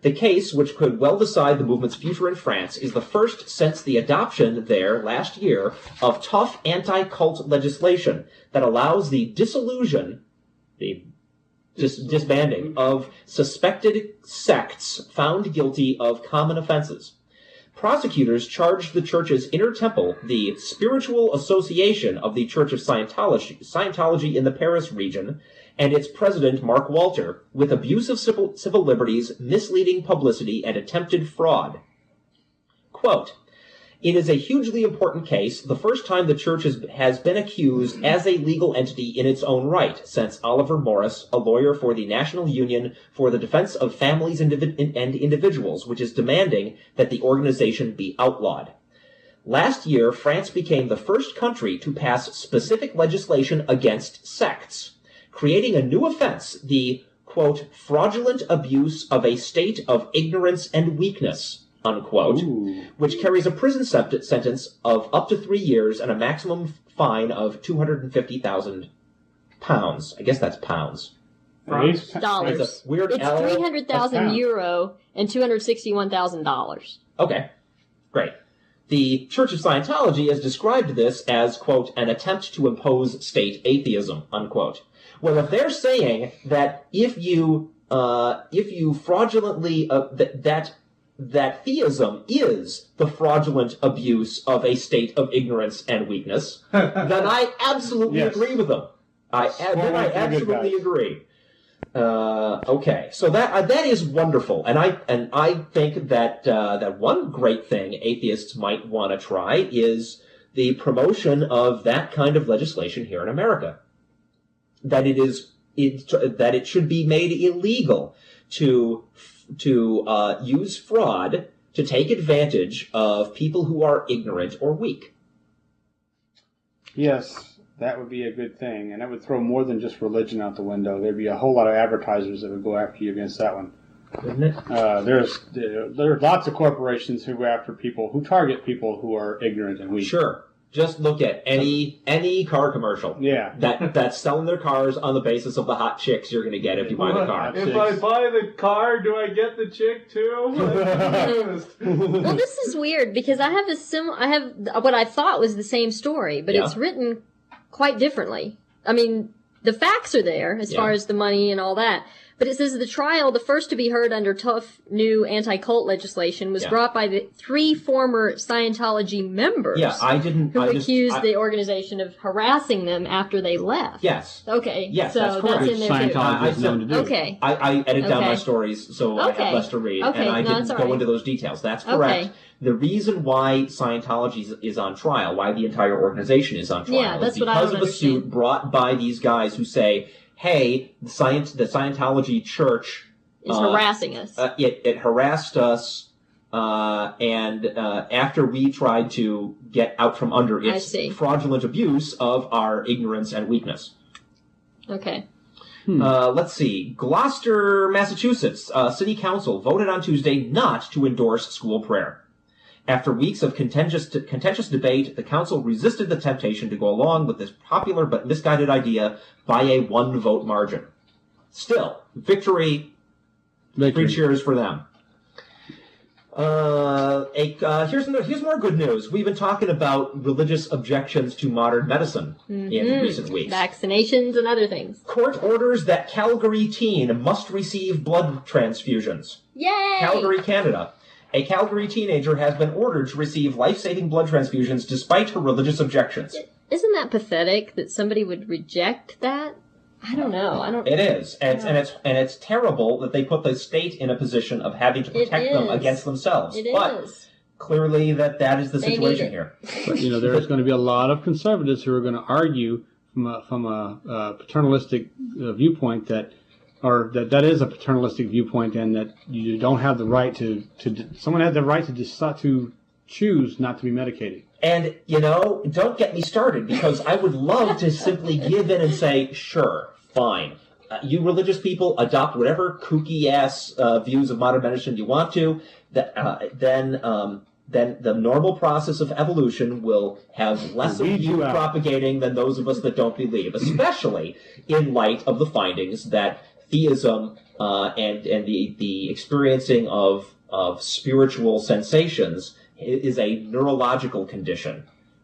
The case, which could well decide the movement's future in France, is the first since the adoption there last year of tough anti-cult legislation that allows the dissolution, disbanding of suspected sects found guilty of common offenses. Prosecutors charged the church's inner temple, the Spiritual Association of the Church of Scientology in the Paris region, and its president, Mark Walter, with abuse of civil liberties, misleading publicity, and attempted fraud. Quote, "It is a hugely important case, the first time the church has been accused as a legal entity in its own right, since Oliver Morris, a lawyer for the National Union for the Defense of Families and Individuals, which is demanding that the organization be outlawed. Last year, France became the first country to pass specific legislation against sects, creating a new offense, the, quote, fraudulent abuse of a state of ignorance and weakness, unquote, which carries a prison sentence of up to 3 years and a maximum fine of £250,000. I guess that's pounds. Dollars. It's a weird It's 300,000 euro and $261,000. Okay, great. The Church of Scientology has described this as, quote, an attempt to impose state atheism, unquote. Well, if they're saying that if you fraudulently that theism is the fraudulent abuse of a state of ignorance and weakness, then I absolutely agree with them. I absolutely agree. Okay, so that is wonderful, and I think that one great thing atheists might want to try is the promotion of that kind of legislation here in America. That it should be made illegal to use fraud to take advantage of people who are ignorant or weak. Yes, that would be a good thing, and that would throw more than just religion out the window. There'd be a whole lot of advertisers that would go after you against that one. Wouldn't it? There's lots of corporations who go after people who target people who are ignorant and weak. Sure. Just look at any car commercial. Yeah. That's selling their cars on the basis of the hot chicks you're going to get if you buy the car. If I buy the car, do I get the chick too? Well, this is weird because I have what I thought was the same story, but it's written quite differently. I mean, the facts are there as far as the money and all that. But it says the trial, the first to be heard under tough new anti-cult legislation, was brought by the 3 former Scientology members. Yeah, who accused the organization of harassing them after they left. Yes. Okay. Yes, so that's correct. in there Scientology is known to do. Okay. I edit down my stories so I have less to read, and I didn't go into those details. That's correct. Okay. The reason why Scientology is on trial, why the entire organization is on trial, is because of a suit brought by these guys who say, hey, the Scientology Church is harassing us. It harassed us, and after we tried to get out from under its fraudulent abuse of our ignorance and weakness. Okay. Let's see. Gloucester, Massachusetts. City Council voted on Tuesday not to endorse school prayer. After weeks of contentious debate, the council resisted the temptation to go along with this popular but misguided idea by a one-vote margin. Still, victory. Three cheers for them. Here's more good news. We've been talking about religious objections to modern medicine in recent weeks. Vaccinations and other things. Court orders that Calgary teen must receive blood transfusions. Yay! Calgary, Canada. A Calgary teenager has been ordered to receive life-saving blood transfusions despite her religious objections. Isn't that pathetic that somebody would reject that? I don't know. It is, and it's terrible that they put the state in a position of having to protect them against themselves. But clearly, that is the situation here. But there's going to be a lot of conservatives who are going to argue from a paternalistic viewpoint that is a paternalistic viewpoint, and that you don't have the right to someone had the right to decide to choose not to be medicated. And don't get me started, because I would love to simply give in and say, sure, fine. You religious people adopt whatever kooky ass views of modern medicine you want to. Then the normal process of evolution will have less of you propagating than those of us that don't believe, especially in light of the findings that theism and the experiencing of spiritual sensations is a neurological condition.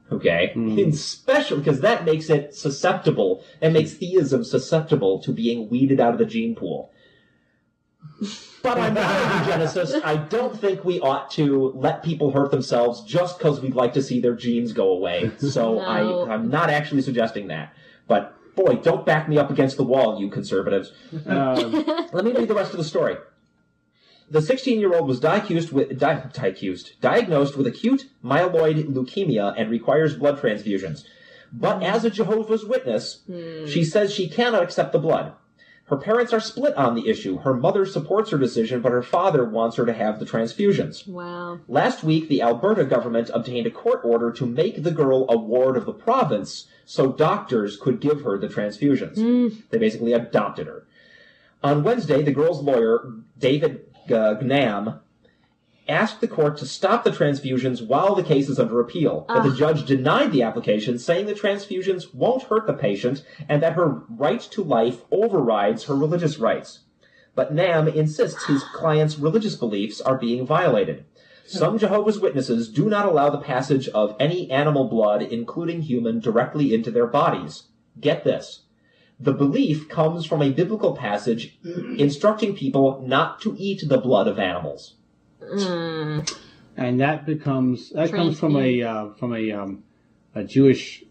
Okay? Especially because that makes it susceptible, and makes theism susceptible to being weeded out of the gene pool. But I'm not a eugenicist. I don't think we ought to let people hurt themselves just because we'd like to see their genes go away. So No. I'm not actually suggesting that. But boy, don't back me up against the wall, you conservatives. Let me read the rest of the story. The 16-year-old was diagnosed with acute myeloid leukemia and requires blood transfusions. But as a Jehovah's Witness, she says she cannot accept the blood. Her parents are split on the issue. Her mother supports her decision, but her father wants her to have the transfusions. Wow. Last week, the Alberta government obtained a court order to make the girl a ward of the province so doctors could give her the transfusions. They basically adopted her. On Wednesday, the girl's lawyer, David Gnam, asked the court to stop the transfusions while the case is under appeal. But the judge denied the application, saying the transfusions won't hurt the patient and that her right to life overrides her religious rights. But Gnam insists his client's religious beliefs are being violated. Some Jehovah's Witnesses do not allow the passage of any animal blood, including human, directly into their bodies. Get this. The belief comes from a biblical passage instructing people not to eat the blood of animals. And that comes from a Jewish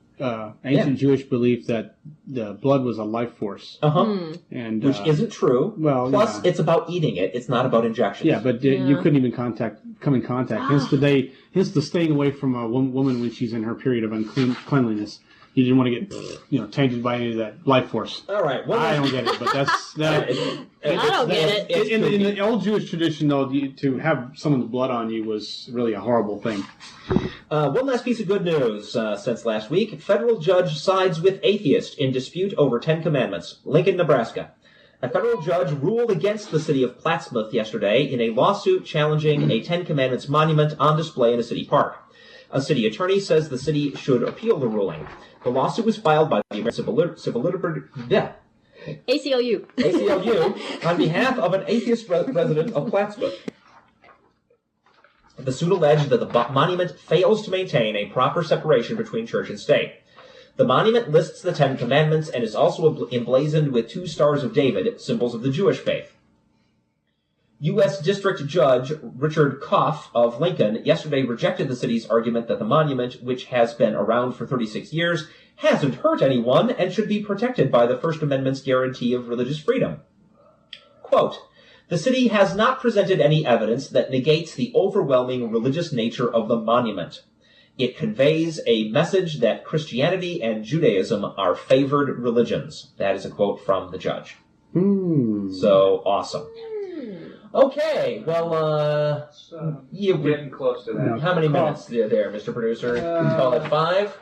ancient Jewish belief that the blood was a life force. And which isn't true. Well, plus it's about eating it. It's not about injections. Yeah, but you couldn't even come in contact. Hence the staying away from a woman when she's in her period of uncleanliness. You didn't want to get tainted by any of that life force. All right. I don't get it, but that's that. I don't get it. In the old Jewish tradition, though, to have someone's blood on you was really a horrible thing. One last piece of good news since last week. Federal judge sides with atheist in dispute over 10 Commandments. Lincoln, Nebraska. A federal judge ruled against the city of Plattsmouth yesterday in a lawsuit challenging a 10 Commandments monument on display in a city park. A city attorney says the city should appeal the ruling. The lawsuit was filed by the American Civil Liberty ACLU on behalf of an atheist resident of Plattsmouth. The suit alleged that the monument fails to maintain a proper separation between church and state. The monument lists the 10 Commandments and is also emblazoned with 2 stars of David, symbols of the Jewish faith. U.S. District Judge Richard Koff of Lincoln yesterday rejected the city's argument that the monument, which has been around for 36 years, hasn't hurt anyone and should be protected by the First Amendment's guarantee of religious freedom. Quote, the city has not presented any evidence that negates the overwhelming religious nature of the monument. It conveys a message that Christianity and Judaism are favored religions. That is a quote from the judge. So, awesome. Okay, well, you're getting close to that. How many minutes there, Mr. Producer? Let's call it 5?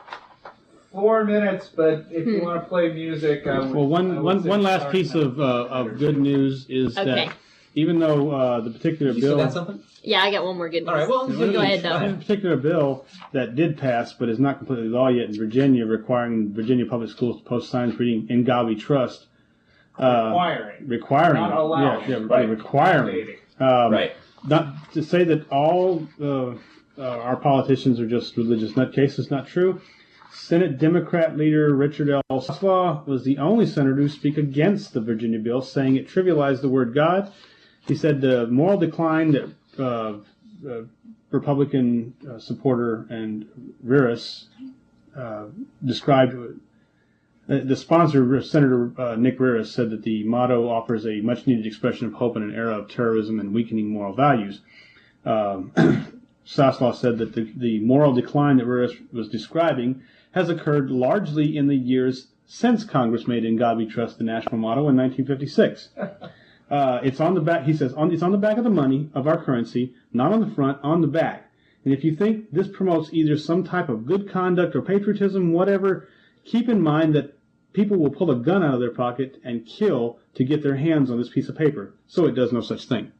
4 minutes, but if you want to play music, I would, Well, I would say one last start piece now. of good news is Okay. that even though the particular You still bill, got something? Yeah, I got one more good news. All right, well, go ahead, go though. there's a particular bill that did pass, but is not completely law yet in Virginia, requiring Virginia public schools to post signs reading "In God We Trust." Requiring, Not allowing. yeah, Right. requiring. Right. Not to say that all our politicians are just religious nutcases, not true. Senate Democrat leader Richard L. Slaw was the only senator to speak against the Virginia bill, saying it trivialized the word God. He said the moral decline that Republican supporter and Riris described. The sponsor, Senator Nick Riris, said that the motto offers a much-needed expression of hope in an era of terrorism and weakening moral values. Saslaw said that the moral decline that Riris was describing has occurred largely in the years since Congress made "In God We Trust" the national motto in 1956. It's on the back. He says it's on the back of the money of our currency, not on the front, on the back. And if you think this promotes either some type of good conduct or patriotism, whatever, keep in mind that people will pull a gun out of their pocket and kill to get their hands on this piece of paper. So it does no such thing.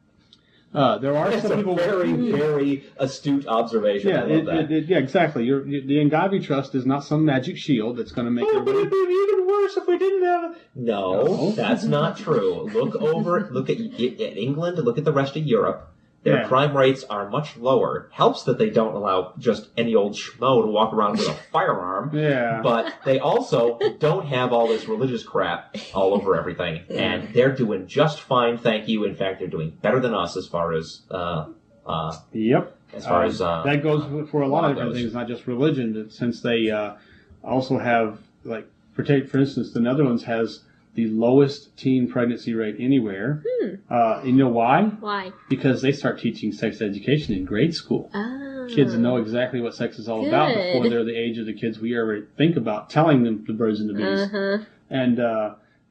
There are That's some a people. very, very astute observation. Yeah, I love that. yeah, exactly. The "In God We Trust" is not some magic shield that's going to make But everybody. it'd be even worse if we didn't have. No, that's not true. Look at England. Look at the rest of Europe. Their Yeah. crime rates are much lower. Helps that they don't allow just any old schmo to walk around with a firearm. Yeah. But they also don't have all this religious crap all over everything, and they're doing just fine. Thank you. In fact, they're doing better than us as far as Yep. as far as that goes for a lot of different goes. things, not just religion. That since they also have, like, for instance, the Netherlands has the lowest teen pregnancy rate anywhere. You know why? Why? Because they start teaching sex education in grade school. Ah. Kids know exactly what sex is all about before Good. they're the age of the kids we ever think about telling them the birds and the bees. Uh-huh. And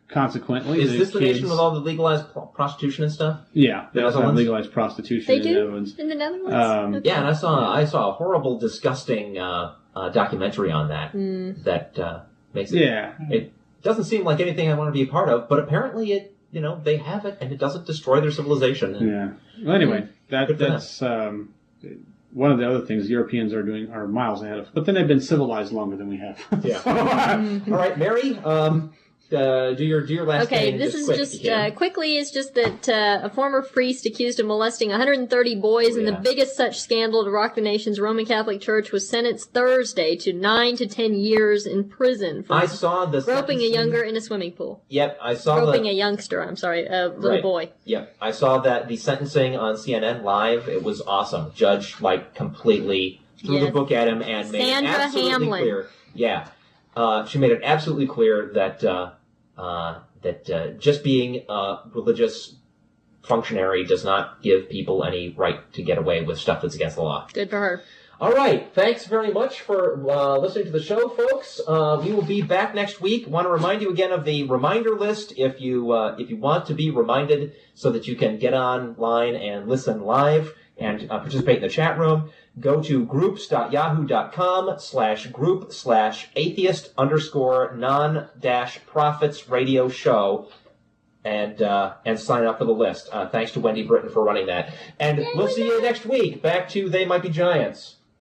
consequently, is this the kids, nation with all the legalized prostitution and stuff? Yeah, they also have Netherlands? legalized prostitution They in the do? Netherlands. In the Netherlands? Okay. Yeah, and I saw a horrible, disgusting documentary on that. That makes it. Yeah. It doesn't seem like anything I want to be a part of, but apparently it. They have it, and it doesn't destroy their civilization. Yeah. Well, anyway, Good for that's one of the other things Europeans are doing are miles ahead of. But then they've been civilized longer than we have. Yeah. All right, Mary. Do your last Okay, thing this just is quick, just if you can. quickly. It's just that a former priest accused of molesting 130 boys in the Yeah. biggest such scandal to rock the nation's Roman Catholic Church was sentenced Thursday to 9 to 10 years in prison for I saw the groping a sentencing. younger in a swimming pool. Yep, I saw Groping the. a youngster. I'm sorry, a little Right. boy. Yep, I saw that the sentencing on CNN Live. It was awesome. Judge completely threw the Yes. book at him and made it Sandra absolutely Hamlin. clear. Yeah, she made it absolutely clear that just being a religious functionary does not give people any right to get away with stuff that's against the law. Good for her. All right. Thanks very much for listening to the show, folks. We will be back next week. Want to remind you again of the reminder list if you want to be reminded so that you can get online and listen live and participate in the chat room. Go to groups.yahoo.com/group/atheist_non-prophets radio show and sign up for the list. Thanks to Wendy Britton for running that. And we'll see you next week. Back to They Might Be Giants.